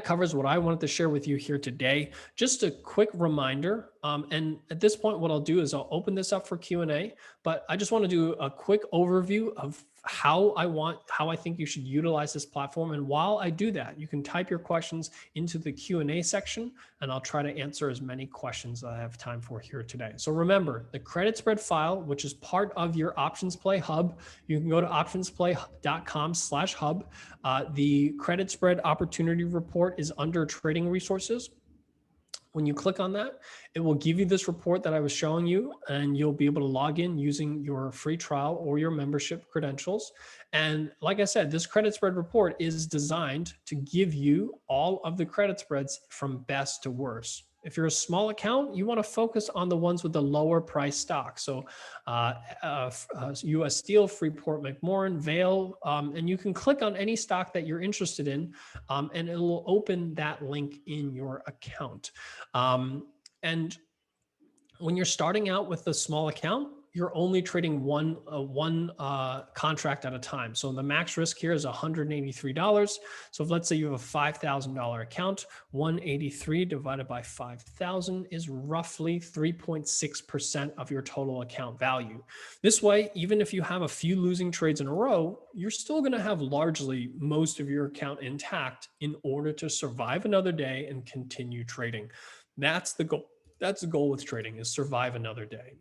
covers what I wanted to share with you here today. Just a quick reminder, and at this point, what I'll do is I'll open this up for Q&A, but I just want to do a quick overview of how I think you should utilize this platform. And while I do that, you can type your questions into the Q&A section, and I'll try to answer as many questions that I have time for here today. So remember, the credit spread file, which is part of your OptionsPlay hub, you can go to optionsplay.com/hub. The credit spread opportunity report is under trading resources. When you click on that, it will give you this report that I was showing you, and you'll be able to log in using your free trial or your membership credentials. And like I said, this credit spread report is designed to give you all of the credit spreads from best to worst. If you're a small account, you want to focus on the ones with the lower price stock. So US Steel, Freeport-McMoRan, Vail, and you can click on any stock that you're interested in, and it will open that link in your account. And when you're starting out with a small account, you're only trading one contract at a time. So the max risk here is $183. So if let's say you have a $5,000 account, 183 divided by 5,000 is roughly 3.6% of your total account value. This way, even if you have a few losing trades in a row, you're still going to have largely most of your account intact in order to survive another day and continue trading. That's the goal. That's the goal with trading, is survive another day.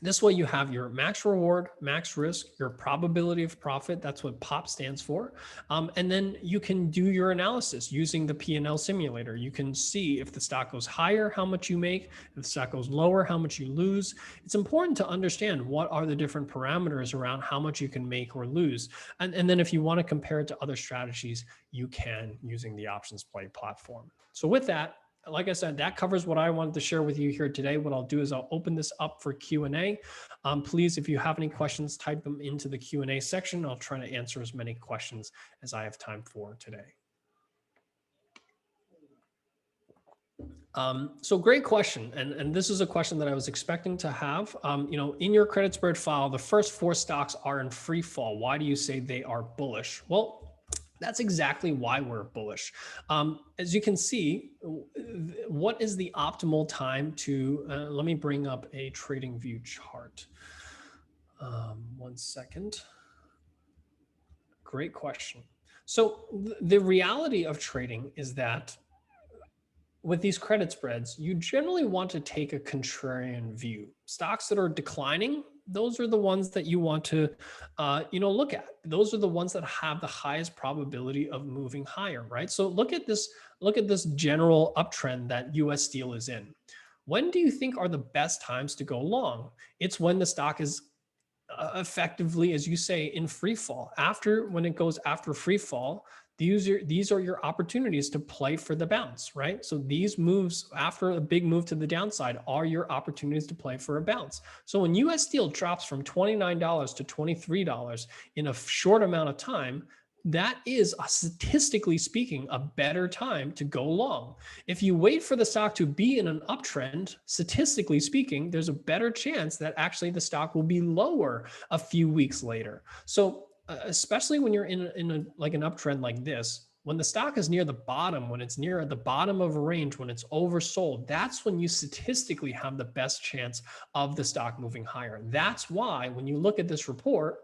This way you have your max reward, max risk, your probability of profit. That's what POP stands for. And then you can do your analysis using the P&L simulator. You can see if the stock goes higher, how much you make. If the stock goes lower, how much you lose. It's important to understand what are the different parameters around how much you can make or lose. And then if you want to compare it to other strategies, you can using the OptionsPlay platform. So with that, like I said, that covers what I wanted to share with you here today. What I'll do is I'll open this up for Q&A. Please, if you have any questions, type them into the Q&A section. I'll try to answer as many questions as I have time for today. So great question. And this is a question that I was expecting to have. In your credit spread file, the first 4 stocks are in free fall. Why do you say they are bullish? Well, that's exactly why we're bullish. As you can see, what is the optimal time to, let me bring up a trading view chart. 1 second. Great question. So the reality of trading is that with these credit spreads, you generally want to take a contrarian view. Stocks that are declining, those are the ones that you want to, look at. Those are the ones that have the highest probability of moving higher, right? So look at this general uptrend that US Steel is in. When do you think are the best times to go long? It's when the stock is effectively, as you say, in free fall. When it goes after free fall, these are your opportunities to play for the bounce, right? So these moves after a big move to the downside are your opportunities to play for a bounce. So when US Steel drops from $29 to $23 in a short amount of time, that is, statistically speaking, a better time to go long. If you wait for the stock to be in an uptrend, statistically speaking, there's a better chance that actually the stock will be lower a few weeks later. So especially when you're in an uptrend like this, when the stock is near the bottom, when it's near the bottom of a range, when it's oversold, that's when you statistically have the best chance of the stock moving higher. That's why when you look at this report,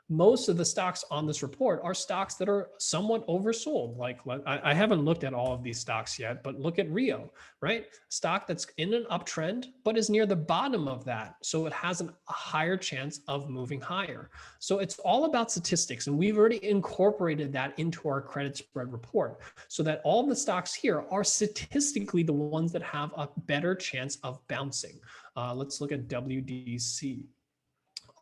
most of the stocks on this report are stocks that are somewhat oversold. Like I haven't looked at all of these stocks yet, but look at Rio, right? Stock that's in an uptrend, but is near the bottom of that. So it has a higher chance of moving higher. So it's all about statistics. And we've already incorporated that into our credit spread report so that all the stocks here are statistically the ones that have a better chance of bouncing. Let's look at WDC.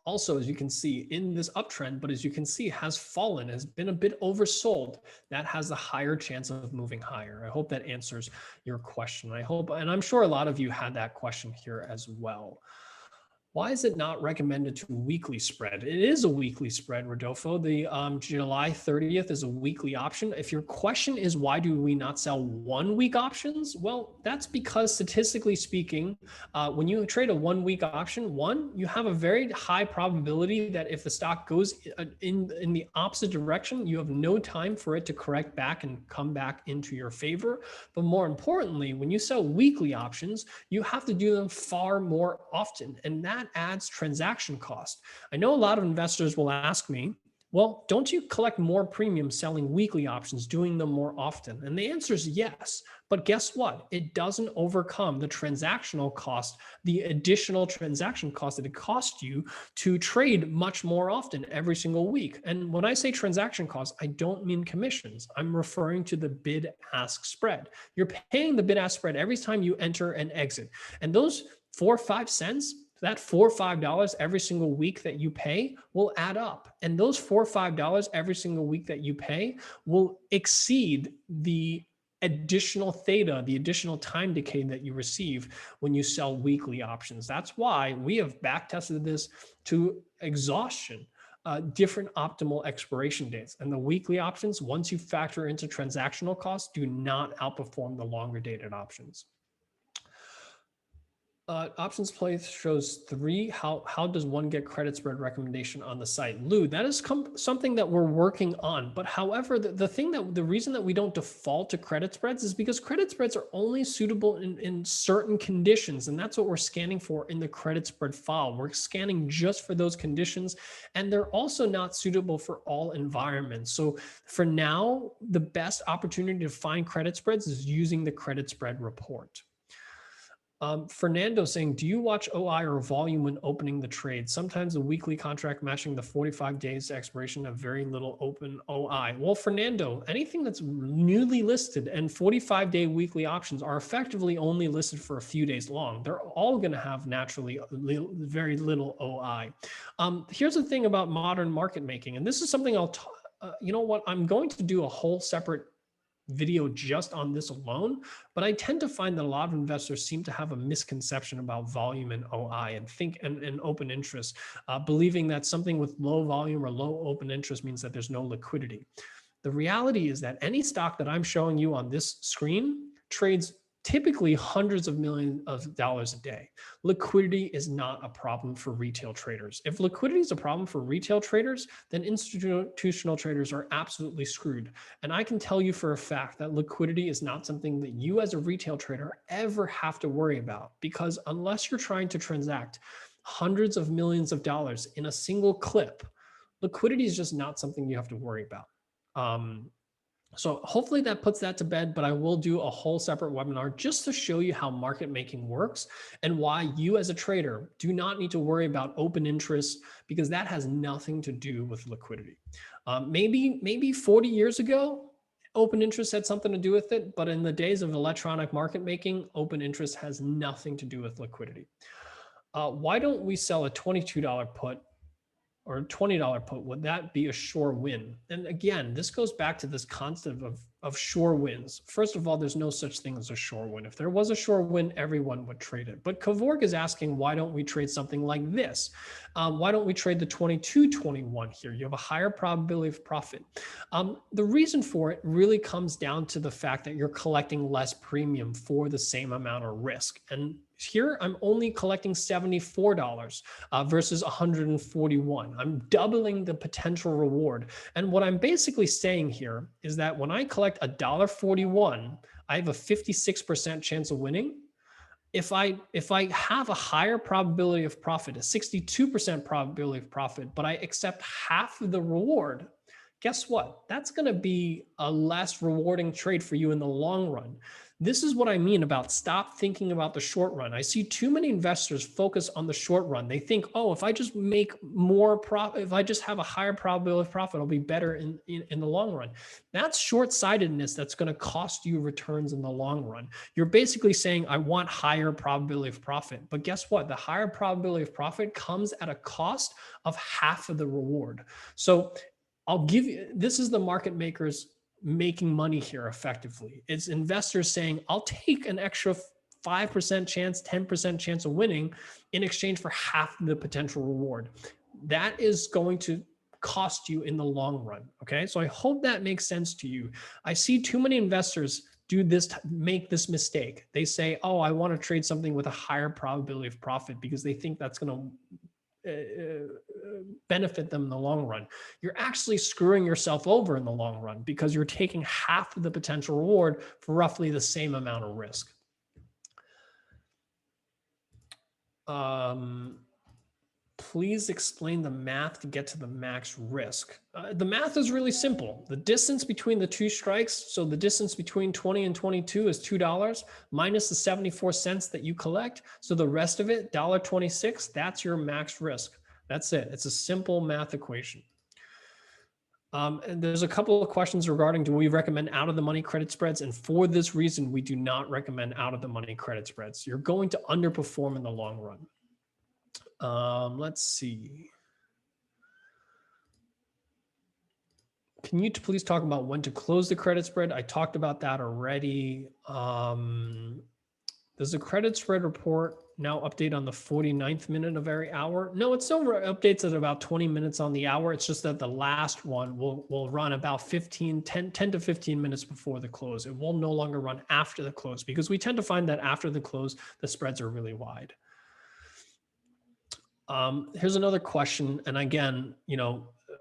Also, as you can see in this uptrend, but as you can see has fallen, has been a bit oversold. That has a higher chance of moving higher. I hope that answers your question. And I'm sure a lot of you had that question here as well. Why is it not recommended to weekly spread? It is a weekly spread, Rodolfo. The July 30th is a weekly option. If your question is why do we not sell 1 week options? Well, that's because statistically speaking, when you trade a 1 week option, you have a very high probability that if the stock goes in the opposite direction, you have no time for it to correct back and come back into your favor. But more importantly, when you sell weekly options, you have to do them far more often. And that adds transaction cost. I know a lot of investors will ask me, well, don't you collect more premium selling weekly options, doing them more often? And the answer is yes. But guess what? It doesn't overcome the transactional cost, the additional transaction cost that it costs you to trade much more often every single week. And when I say transaction cost, I don't mean commissions. I'm referring to the bid-ask spread. You're paying the bid-ask spread every time you enter and exit. And those 4 or 5 cents, that $4 or $5 every single week that you pay will add up. And those $4 or $5 every single week that you pay will exceed the additional theta, the additional time decay that you receive when you sell weekly options. That's why we have backtested this to exhaustion. Different optimal expiration dates. And the weekly options, once you factor into transactional costs, do not outperform the longer dated options. OptionsPlay shows 3. How does one get credit spread recommendation on the site? Lou, that is something that we're working on. But however, the reason that we don't default to credit spreads is because credit spreads are only suitable in certain conditions. And that's what we're scanning for in the credit spread file. We're scanning just for those conditions. And they're also not suitable for all environments. So for now, the best opportunity to find credit spreads is using the credit spread report. Fernando saying, do you watch OI or volume when opening the trade? Sometimes a weekly contract matching the 45 days to expiration have very little open OI. Well, Fernando, anything that's newly listed and 45-day weekly options are effectively only listed for a few days long. They're all going to have naturally very little OI. Here's the thing about modern market making, and this is something I'll you know what, I'm going to do a whole separate video just on this alone, but I tend to find that a lot of investors seem to have a misconception about volume and OI and think and open interest, believing that something with low volume or low open interest means that there's no liquidity. The reality is that any stock that I'm showing you on this screen trades typically hundreds of millions of dollars a day. Liquidity is not a problem for retail traders. If liquidity is a problem for retail traders, then institutional traders are absolutely screwed. And I can tell you for a fact that liquidity is not something that you as a retail trader ever have to worry about, because unless you're trying to transact hundreds of millions of dollars in a single clip, liquidity is just not something you have to worry about. So hopefully that puts that to bed, but I will do a whole separate webinar just to show you how market making works and why you as a trader do not need to worry about open interest, because that has nothing to do with liquidity. Maybe 40 years ago, open interest had something to do with it, but in the days of electronic market making, open interest has nothing to do with liquidity. Why don't we sell a $22 put or $20 put? Would that be a sure win? And again, this goes back to this concept of sure wins. First of all, there's no such thing as a sure win. If there was a sure win, everyone would trade it. But Kavork is asking, why don't we trade something like this? Why don't we trade the 22-21 here? You have a higher probability of profit. The reason for it really comes down to the fact that you're collecting less premium for the same amount of risk. And here I'm only collecting $74 versus $141. I'm doubling the potential reward. And what I'm basically saying here is that when I collect $1.41, I have a 56% chance of winning. If I have a higher probability of profit, a 62% probability of profit, but I accept half of the reward, guess what? That's going to be a less rewarding trade for you in the long run. This is what I mean about stop thinking about the short run. I see too many investors focus on the short run. They think, oh, if I just make more profit, if I just have a higher probability of profit, I'll be better in the long run. That's short-sightedness that's going to cost you returns in the long run. You're basically saying, I want higher probability of profit. But guess what? The higher probability of profit comes at a cost of half of the reward. So I'll give you, this is the market makers making money here effectively. It's investors saying, I'll take an extra 5% chance, 10% chance of winning in exchange for half the potential reward. That is going to cost you in the long run. Okay. So I hope that makes sense to you. I see too many investors do this, make this mistake. They say, oh, I want to trade something with a higher probability of profit because they think that's going to benefit them in the long run. You're actually screwing yourself over in the long run because you're taking half of the potential reward for roughly the same amount of risk. Please explain the math to get to the max risk. The math is really simple. The distance between the two strikes, so the distance between 20 and 22 is $2 minus the 74 cents that you collect. So the rest of it, $1.26, that's your max risk. That's it. It's a simple math equation. And there's a couple of questions regarding, do we recommend out of the money credit spreads? And for this reason, we do not recommend out of the money credit spreads. You're going to underperform in the long run. Let's see. Can you please talk about when to close the credit spread? I talked about that already. Does the credit spread report now update on the 49th minute of every hour? No, it still updates at about 20 minutes on the hour. It's just that the last one will run about 10 to 15 minutes before the close. It will no longer run after the close because we tend to find that after the close, the spreads are really wide. Here's another question. And again,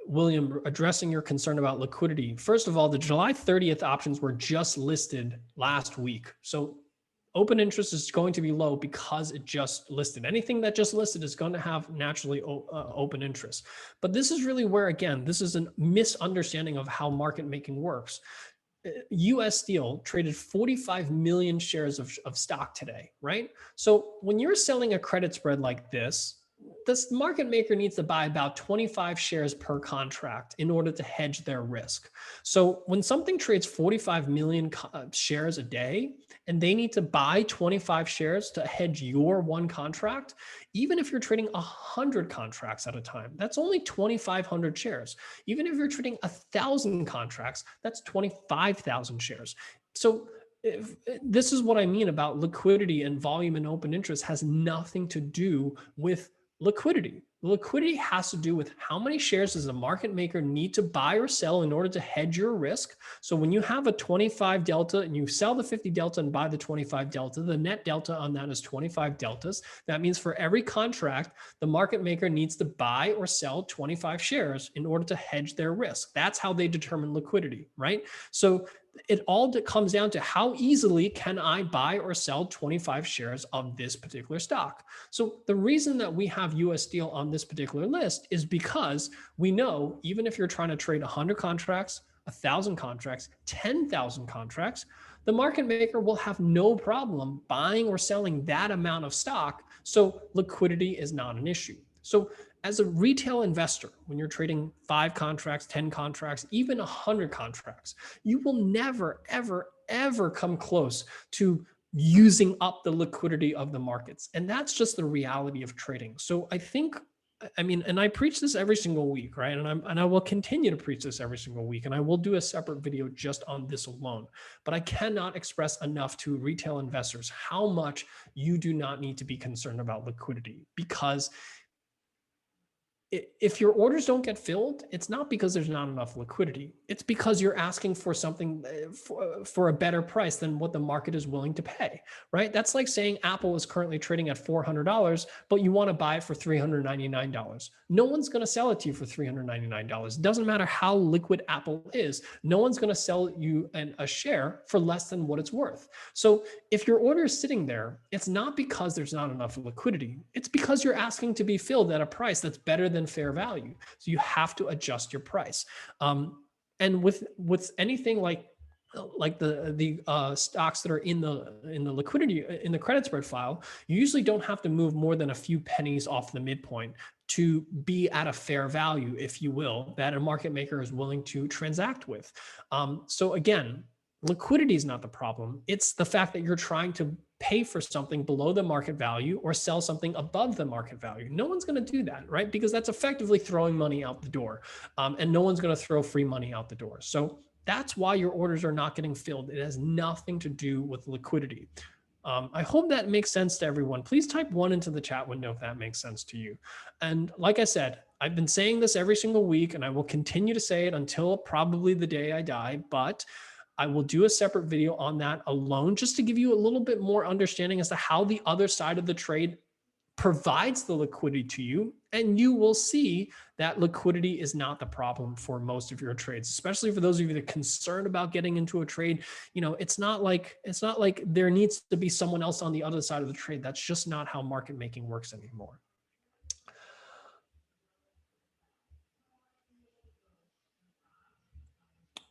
William, addressing your concern about liquidity. First of all, the July 30th options were just listed last week. So open interest is going to be low because it just listed. Anything that just listed is going to have naturally open interest. But this is really where, again, this is a misunderstanding of how market making works. US Steel traded 45 million shares of stock today, right? So when you're selling a credit spread like this market maker needs to buy about 25 shares per contract in order to hedge their risk. So when something trades 45 million shares a day and they need to buy 25 shares to hedge your one contract, even if you're trading 100 contracts at a time, that's only 2,500 shares. Even if you're trading 1,000 contracts, that's 25,000 shares. So this is what I mean about liquidity and volume and open interest has nothing to do with liquidity. Liquidity has to do with how many shares does the market maker need to buy or sell in order to hedge your risk. So when you have a 25 delta and you sell the 50 delta and buy the 25 delta, the net delta on that is 25 deltas. That means for every contract, the market maker needs to buy or sell 25 shares in order to hedge their risk. That's how they determine liquidity, right? So it all comes down to how easily can I buy or sell 25 shares of this particular stock. So the reason that we have US Steel on this particular list is because we know even if you're trying to trade 100 contracts, 1,000 contracts, 10,000 contracts, the market maker will have no problem buying or selling that amount of stock. So liquidity is not an issue. So as a retail investor, when you're trading 5 contracts, 10 contracts, even 100 contracts, you will never, ever, ever come close to using up the liquidity of the markets. And that's just the reality of trading. So I mean, and I preach this every single week, right? And I will continue to preach this every single week. And I will do a separate video just on this alone. But I cannot express enough to retail investors how much you do not need to be concerned about liquidity, because if your orders don't get filled, it's not because there's not enough liquidity. It's because you're asking for something for a better price than what the market is willing to pay, right? That's like saying Apple is currently trading at $400, but you want to buy it for $399. No one's going to sell it to you for $399. It doesn't matter how liquid Apple is. No one's going to sell you a share for less than what it's worth. So if your order is sitting there, it's not because there's not enough liquidity. It's because you're asking to be filled at a price that's better than fair value. So you have to adjust your price. And with anything like the stocks that are in the liquidity in the credit spread file, you usually don't have to move more than a few pennies off the midpoint to be at a fair value, if you will, that a market maker is willing to transact with. So again, liquidity is not the problem. It's the fact that you're trying to pay for something below the market value or sell something above the market value. No one's going to do that, right? Because that's effectively throwing money out the door. And no one's going to throw free money out the door. So that's why your orders are not getting filled. It has nothing to do with liquidity. I hope that makes sense to everyone. Please type 1 into the chat window if that makes sense to you. And like I said, I've been saying this every single week, and I will continue to say it until probably the day I die, but I will do a separate video on that alone, just to give you a little bit more understanding as to how the other side of the trade provides the liquidity to you. And you will see that liquidity is not the problem for most of your trades, especially for those of you that are concerned about getting into a trade. You know, it's not like there needs to be someone else on the other side of the trade. That's just not how market making works anymore.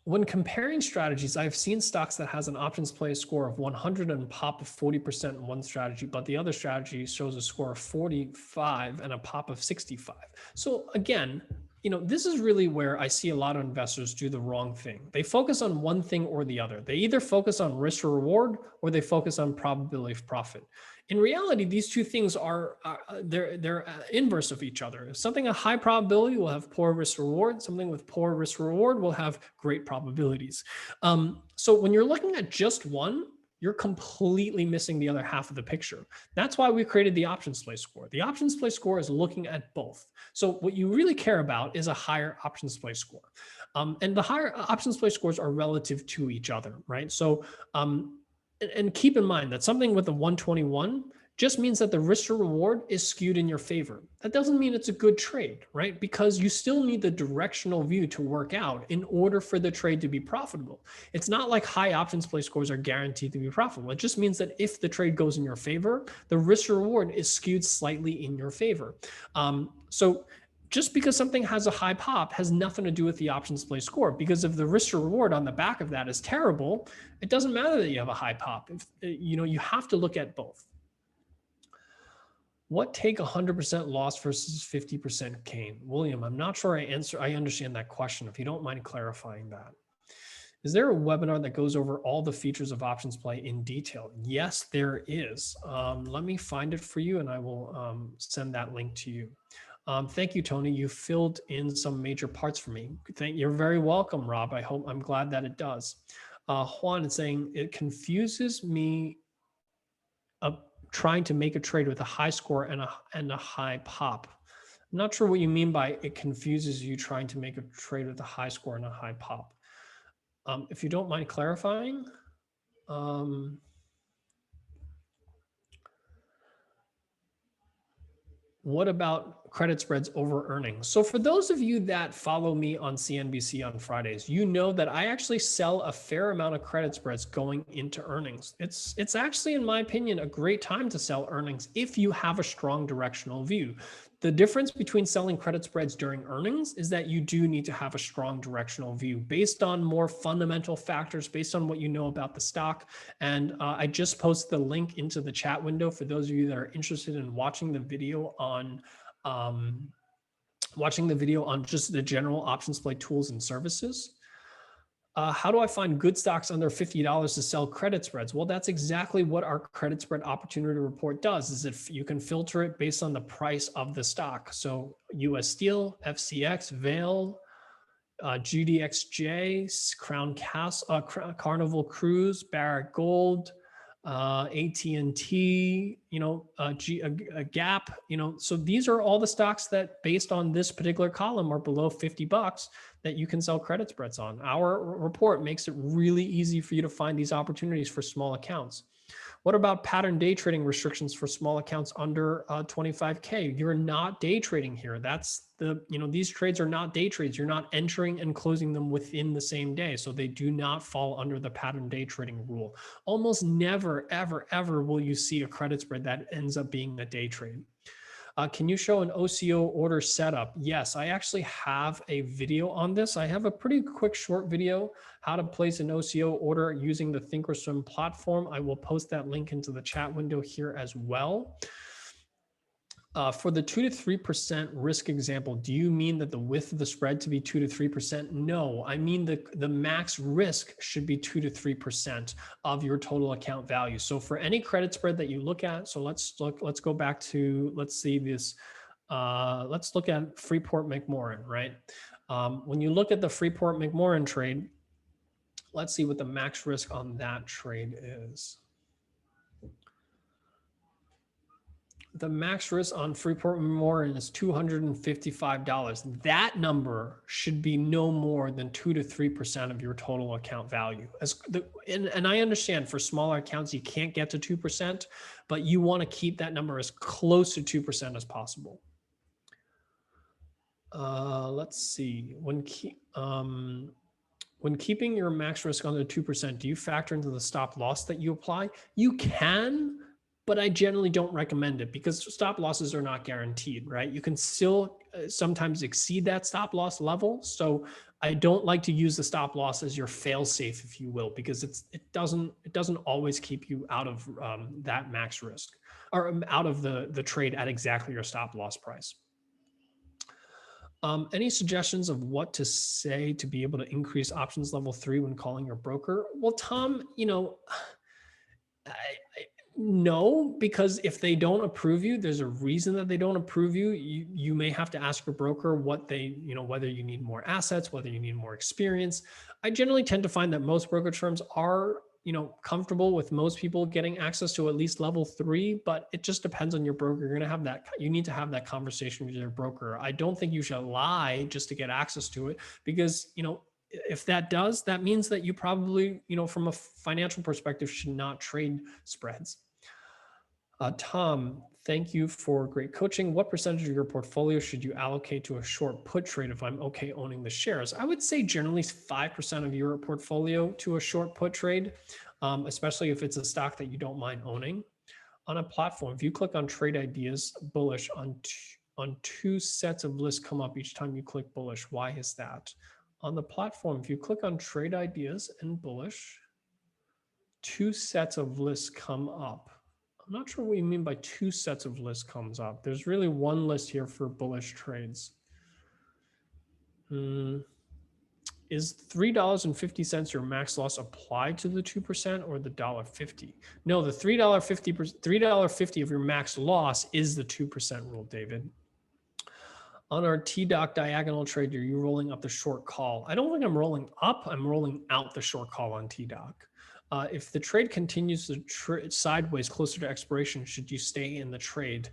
When comparing strategies, I've seen stocks that has an OptionsPlay score of 100 and a pop of 40% in one strategy, but the other strategy shows a score of 45 and a pop of 65. So again, you know, this is really where I see a lot of investors do the wrong thing. They focus on one thing or the other. They either focus on risk or reward, or they focus on probability of profit. In reality, these two things are they're inverse of each other. Something a high probability will have poor risk reward. Something with poor risk reward will have great probabilities. So when you're looking at just one, you're completely missing the other half of the picture. That's why we created the OptionsPlay score. The OptionsPlay score is looking at both. So what you really care about is a higher OptionsPlay score. And the higher OptionsPlay scores are relative to each other, right? So and keep in mind that something with a 121 just means that the risk to reward is skewed in your favor. That doesn't mean it's a good trade, right? Because you still need the directional view to work out in order for the trade to be profitable. It's not like high OptionsPlay scores are guaranteed to be profitable. It just means that if the trade goes in your favor, the risk to reward is skewed slightly in your favor. So just because something has a high pop has nothing to do with the options play score, because if the risk to reward on the back of that is terrible, it doesn't matter that you have a high pop. If, you have to look at both. What take 100% loss versus 50% gain? William, I'm not sure I understand that question. If you don't mind clarifying that. Is there a webinar that goes over all the features of options play in detail? Yes, there is. Let me find it for you and I will send that link to you. Thank you, Tony. You filled in some major parts for me. You're very welcome, Rob. I'm glad that it does. Juan is saying it confuses me trying to make a trade with a high score and a high pop. I'm not sure what you mean by it confuses you trying to make a trade with a high score and a high pop. If you don't mind clarifying. What about credit spreads over earnings? So for those of you that follow me on CNBC on Fridays, you know that I actually sell a fair amount of credit spreads going into earnings. It's actually, in my opinion, a great time to sell earnings if you have a strong directional view. The difference between selling credit spreads during earnings is that you do need to have a strong directional view based on more fundamental factors, based on what you know about the stock. And I just posted the link into the chat window for those of you that are interested in watching the video on just the general options play tools and services. How do I find good stocks under $50 to sell credit spreads? Well, that's exactly what our credit spread opportunity report does, is if you can filter it based on the price of the stock. So US Steel, FCX, Vail, GDXJ, Crown Castle, Carnival Cruise, Barrick Gold, AT&T, Gap, so these are all the stocks that based on this particular column are below $50 that you can sell credit spreads on. Our report makes it really easy for you to find these opportunities for small accounts. What about pattern day trading restrictions for small accounts under 25K? You're not day trading here. That's these trades are not day trades. You're not entering and closing them within the same day. So they do not fall under the pattern day trading rule. Almost never, ever, ever will you see a credit spread that ends up being a day trade. Can you show an OCO order setup? Yes, I actually have a video on this. I have a pretty quick short video, how to place an OCO order using the Thinkorswim platform. I will post that link into the chat window here as well. For the 2 to 3% risk example, do you mean that the width of the spread to be 2 to 3%? No, I mean the max risk should be 2 to 3% of your total account value. So for any credit spread that you look at, so let's go back to, let's see this, let's look at Freeport McMoran, right? When you look at the Freeport McMoran trade, let's see what the max risk on that trade is. The max risk on Freeport McMoran is $255. That number should be no more than 2 to 3% of your total account value. And I understand for smaller accounts, you can't get to 2%, but you want to keep that number as close to 2% as possible. Let's see. When keeping your max risk under 2%, do you factor into the stop loss that you apply? You can, but I generally don't recommend it because stop losses are not guaranteed, right? You can still sometimes exceed that stop loss level. So I don't like to use the stop loss as your fail safe, if you will, because it doesn't always keep you out of that max risk or out of the trade at exactly your stop loss price. Any suggestions of what to say to be able to increase options level 3 when calling your broker? Well, Tom, no, because if they don't approve you, there's a reason that they don't approve you. You may have to ask your broker what they, whether you need more assets, whether you need more experience. I generally tend to find that most brokerage firms are, comfortable with most people getting access to at least level 3, but it just depends on your broker. You're going to have that, you need to have that conversation with your broker. I don't think you should lie just to get access to it because, if that means that you probably, from a financial perspective, should not trade spreads. Tom, thank you for great coaching. What percentage of your portfolio should you allocate to a short put trade if I'm okay owning the shares? I would say generally 5% of your portfolio to a short put trade, especially if it's a stock that you don't mind owning. On a platform, if you click on Trade Ideas Bullish on on 2 sets of lists come up each time you click bullish. Why is that? On the platform, if you click on trade ideas and bullish, 2 sets of lists come up. I'm not sure what you mean by 2 sets of lists comes up. There's really one list here for bullish trades. Is $3.50 your max loss applied to the 2% or the $1.50? No, the $3.50 of your max loss is the 2% rule, David. On our T-Doc diagonal trade, are you rolling up the short call? I don't think I'm rolling up. I'm rolling out the short call on T-Doc. If the trade continues to sideways closer to expiration, should you stay in the trade?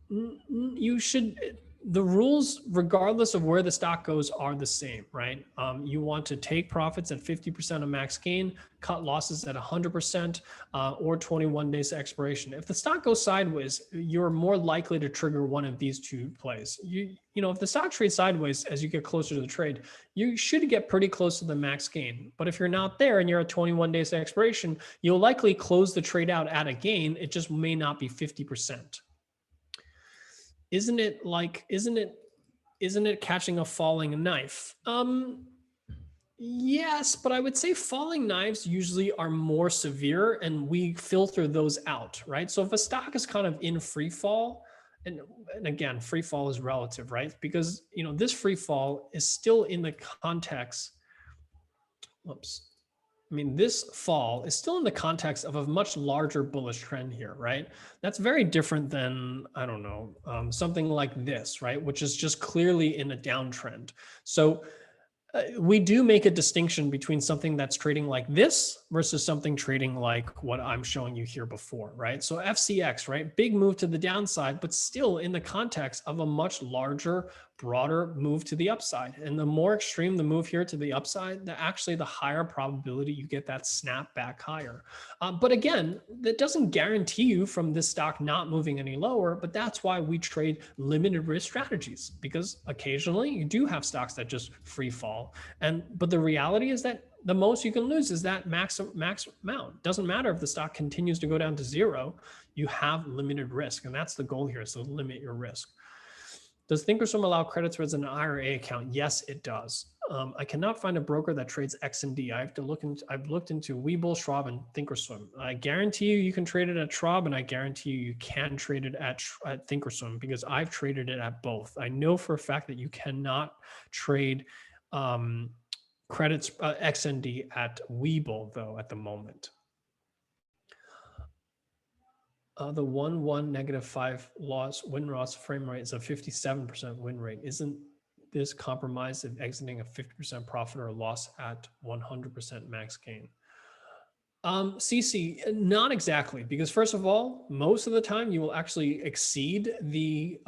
You should. The rules, regardless of where the stock goes, are the same, right? You want to take profits at 50% of max gain, cut losses at 100%, or 21 days to expiration. If the stock goes sideways, you're more likely to trigger one of these 2 plays. You know, if the stock trades sideways as you get closer to the trade, you should get pretty close to the max gain. But if you're not there and you're at 21 days to expiration, you'll likely close the trade out at a gain. It just may not be 50%. Isn't it catching a falling knife? Yes, but I would say falling knives usually are more severe and we filter those out, right? So if a stock is kind of in free fall, and again, free fall is relative, right? Because, you know, this free fall is still in the context, this fall is still in the context of a much larger bullish trend here, right? That's very different than, I don't know, something like this, right? Which is just clearly in a downtrend. So we do make a distinction between something that's trading like this versus something trading like what I'm showing you here before, right? So FCX, right? Big move to the downside, but still in the context of a much larger, broader move to the upside. And the more extreme the move here to the upside, the higher probability you get that snap back higher. But again, that doesn't guarantee you from this stock not moving any lower, but that's why we trade limited risk strategies, because occasionally you do have stocks that just free fall. But the reality is that the most you can lose is that max amount. Doesn't matter if the stock continues to go down to 0, you have limited risk. And that's the goal here, is to limit your risk. Does Thinkorswim allow credit spreads in an IRA account? Yes, it does. I cannot find a broker that trades XND. I've looked into Webull, Schwab, and Thinkorswim. I guarantee you can trade it at Schwab, and I guarantee you can trade it at Thinkorswim, because I've traded it at both. I know for a fact that you cannot trade credits XND at Webull, though, at the moment. The 1-1 -5 loss win loss frame rate is a 57% win rate. Isn't this compromised if exiting a 50% profit or loss at 100% max gain? CC, not exactly, because first of all, most of the time you will actually exceed the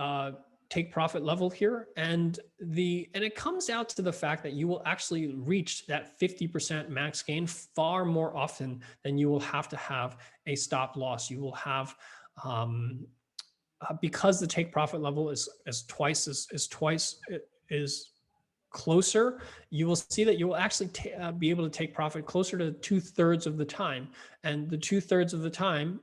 take profit level here, and it comes out to the fact that you will actually reach that 50% max gain far more often than you will have to have a stop loss. You will have because the take profit level is twice closer, you will see that you will actually be able to take profit closer to 2/3 of the time, and the 2/3 of the time.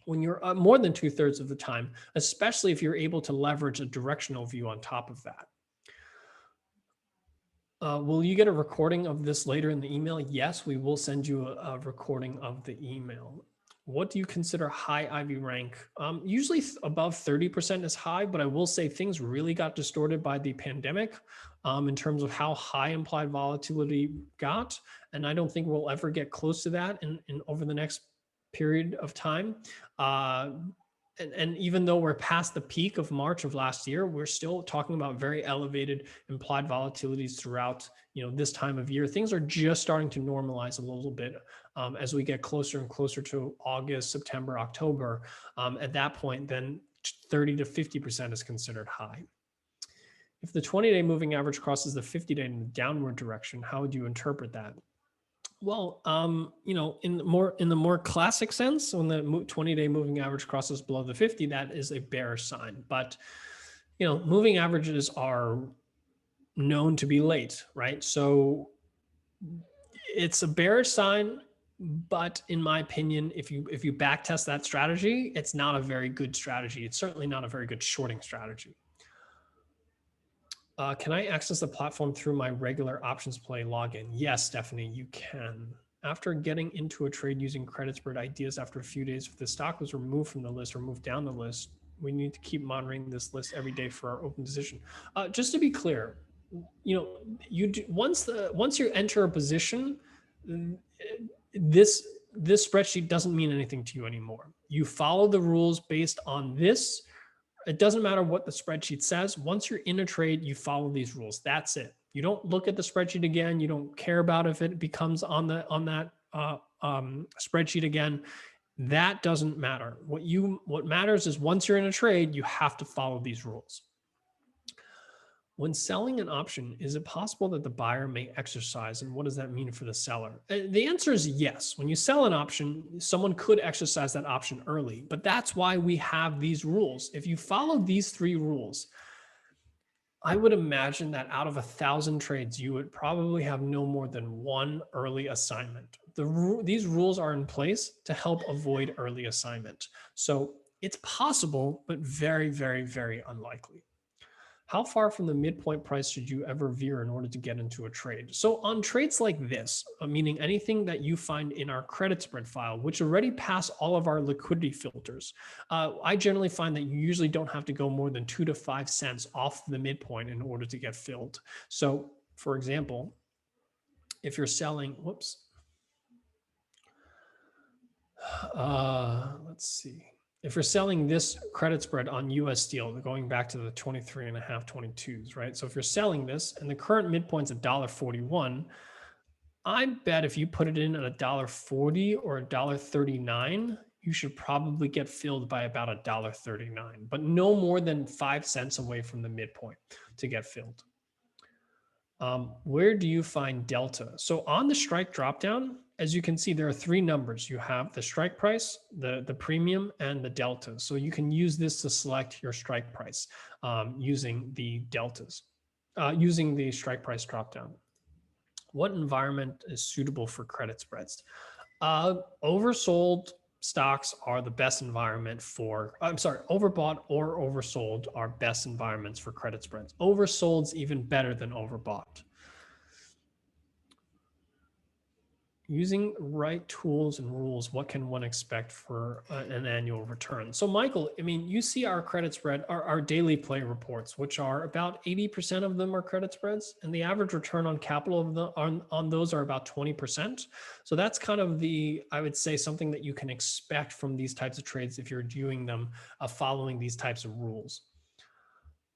When you're more than 2/3 of the time, especially if you're able to leverage a directional view on top of that. Will you get a recording of this later in the email? Yes, we will send you a recording of the email. What do you consider high IV rank? Usually above 30% is high, but I will say things really got distorted by the pandemic in terms of how high implied volatility got. And I don't think we'll ever get close to that in over the next period of time. And even though we're past the peak of March of last year, we're still talking about very elevated implied volatilities throughout, this time of year. Things are just starting to normalize a little bit as we get closer and closer to August, September, October. At that point, then 30 to 50% is considered high. If the 20-day moving average crosses the 50-day in the downward direction, how would you interpret that? Well, in the more classic sense, when the 20-day moving average crosses below the 50, that is a bearish sign. But, moving averages are known to be late, right? So it's a bearish sign But in my opinion, if you back test that strategy, it's not a very good strategy. It's certainly not a very good shorting strategy. Can I access the platform through my regular OptionsPlay login? Yes, Stephanie, you can. After getting into a trade using credit spread ideas after a few days, if the stock was removed from the list or moved down the list, we need to keep monitoring this list every day for our open position. Just to be clear, you do, once you enter a position, this spreadsheet doesn't mean anything to you anymore. You follow the rules based on this. It doesn't matter what the spreadsheet says. Once you're in a trade, you follow these rules. That's it. You don't look at the spreadsheet again. You don't care about if it becomes on that spreadsheet again. That doesn't matter. What matters is once you're in a trade, you have to follow these rules. When selling an option, is it possible that the buyer may exercise, and what does that mean for the seller? The answer is yes. When you sell an option, someone could exercise that option early, but that's why we have these rules. If you follow these 3 rules, I would imagine that out of 1,000 trades, you would probably have no more than 1 early assignment. These rules are in place to help avoid early assignment. So it's possible, but very, very, very unlikely. How far from the midpoint price should you ever veer in order to get into a trade? So on trades like this, meaning anything that you find in our credit spread file, which already pass all of our liquidity filters, I generally find that you usually don't have to go more than 2 to 5 cents off the midpoint in order to get filled. So for example, if you're selling, let's see. If you're selling this credit spread on US Steel, going back to the 23.5, 22s, right? So if you're selling this and the current midpoint's $1.41, I bet if you put it in at $1.40 or $1.39, you should probably get filled by about $1.39, but no more than 5 cents away from the midpoint to get filled. Where do you find delta? So on the strike dropdown, as you can see, there are 3 numbers. You have the strike price, the premium, and the delta. So you can use this to select your strike price using the deltas, using the strike price dropdown. What environment is suitable for credit spreads? Oversold stocks are the best environment for, overbought or oversold are best environments for credit spreads. Oversold's even better than overbought. Using right tools and rules, what can one expect for an annual return? So Michael, I mean, you see our credit spread, our daily play reports, which are about 80% of them are credit spreads, and the average return on capital of on those are about 20%. So that's kind of I would say something that you can expect from these types of trades if you're doing them following these types of rules.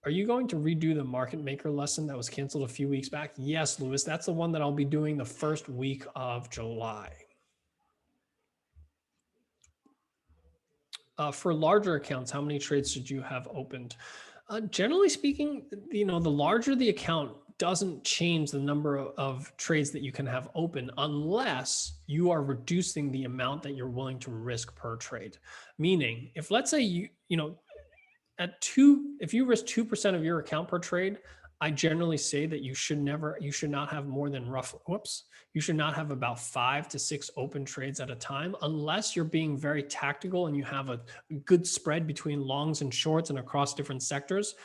Are you going to redo the market maker lesson that was canceled a few weeks back? Yes, Lewis, that's the one that I'll be doing the first week of July. For larger accounts, how many trades should you have opened? Generally speaking, the larger the account doesn't change the number of trades that you can have open unless you are reducing the amount that you're willing to risk per trade. Meaning, if let's say if you risk 2% of your account per trade, I generally say that you should not have more than you should not have about 5 to 6 open trades at a time, unless you're being very tactical and you have a good spread between longs and shorts and across different sectors.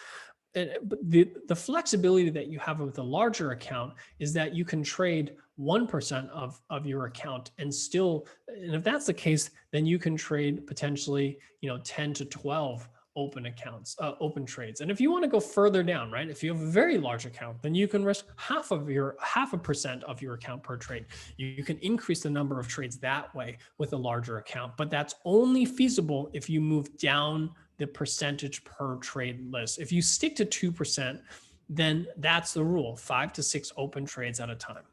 But the flexibility that you have with a larger account is that you can trade 1% of your account and if that's the case, then you can trade potentially 10 to 12 open accounts, open trades. And if you want to go further down, right, if you have a very large account, then you can risk half a percent of your account per trade. You can increase the number of trades that way with a larger account, but that's only feasible if you move down the percentage per trade list. If you stick to 2%, then that's the rule, 5 to 6 open trades at a time.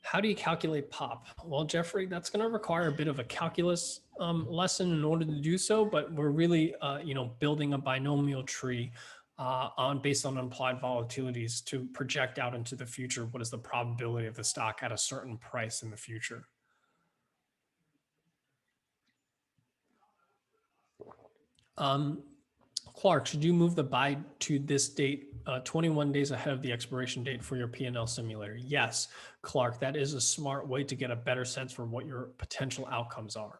How do you calculate POP? Well, Jeffrey, that's going to require a bit of a calculus lesson in order to do so, but we're really, building a binomial tree based on implied volatilities to project out into the future. What is the probability of the stock at a certain price in the future? Clark, should you move the buy to this date 21 days ahead of the expiration date for your P&L simulator? Yes, Clark, that is a smart way to get a better sense for what your potential outcomes are.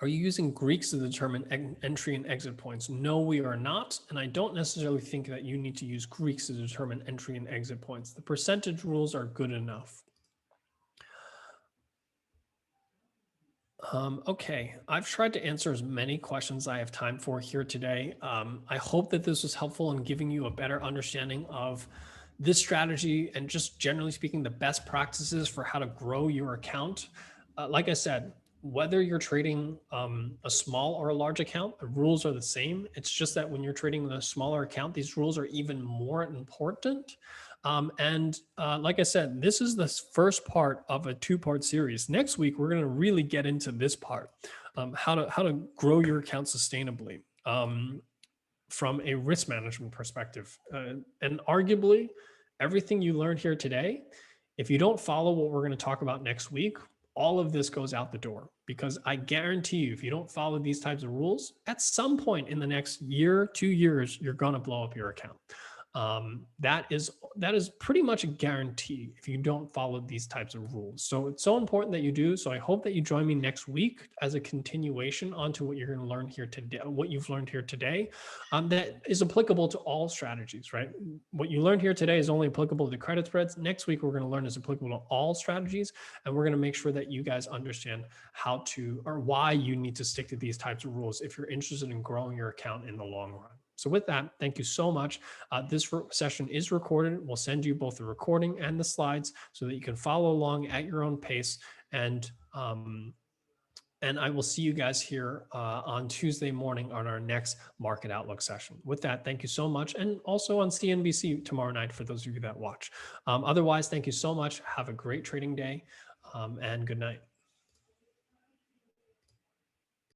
Are you using Greeks to determine entry and exit points? No, we are not. And I don't necessarily think that you need to use Greeks to determine entry and exit points. The percentage rules are good enough. Okay, I've tried to answer as many questions I have time for here today. I hope that this was helpful in giving you a better understanding of this strategy and just generally speaking, the best practices for how to grow your account. Like I said, whether you're trading a small or a large account, the rules are the same. It's just that when you're trading with a smaller account, these rules are even more important. Like I said, this is the first part of a two-part series. Next week, we're going to really get into this part, how to grow your account sustainably from a risk management perspective. And arguably, everything you learned here today, if you don't follow what we're going to talk about next week, all of this goes out the door, because I guarantee you, if you don't follow these types of rules, at some point in the next year, 2 years, you're going to blow up your account. That is pretty much a guarantee if you don't follow these types of rules. So it's so important that you do. So I hope that you join me next week as a continuation onto what you're going to learn here today, what you've learned here today, that is applicable to all strategies, right? What you learned here today is only applicable to credit spreads. Next week, we're going to learn is applicable to all strategies. And we're going to make sure that you guys understand how to, or why you need to stick to these types of rules if you're interested in growing your account in the long run. So with that, thank you so much. This session is recorded. We'll send you both the recording and the slides so that you can follow along at your own pace. And I will see you guys here on Tuesday morning on our next Market Outlook session. With that, thank you so much. And also on CNBC tomorrow night for those of you that watch. Otherwise, thank you so much. Have a great trading day and good night.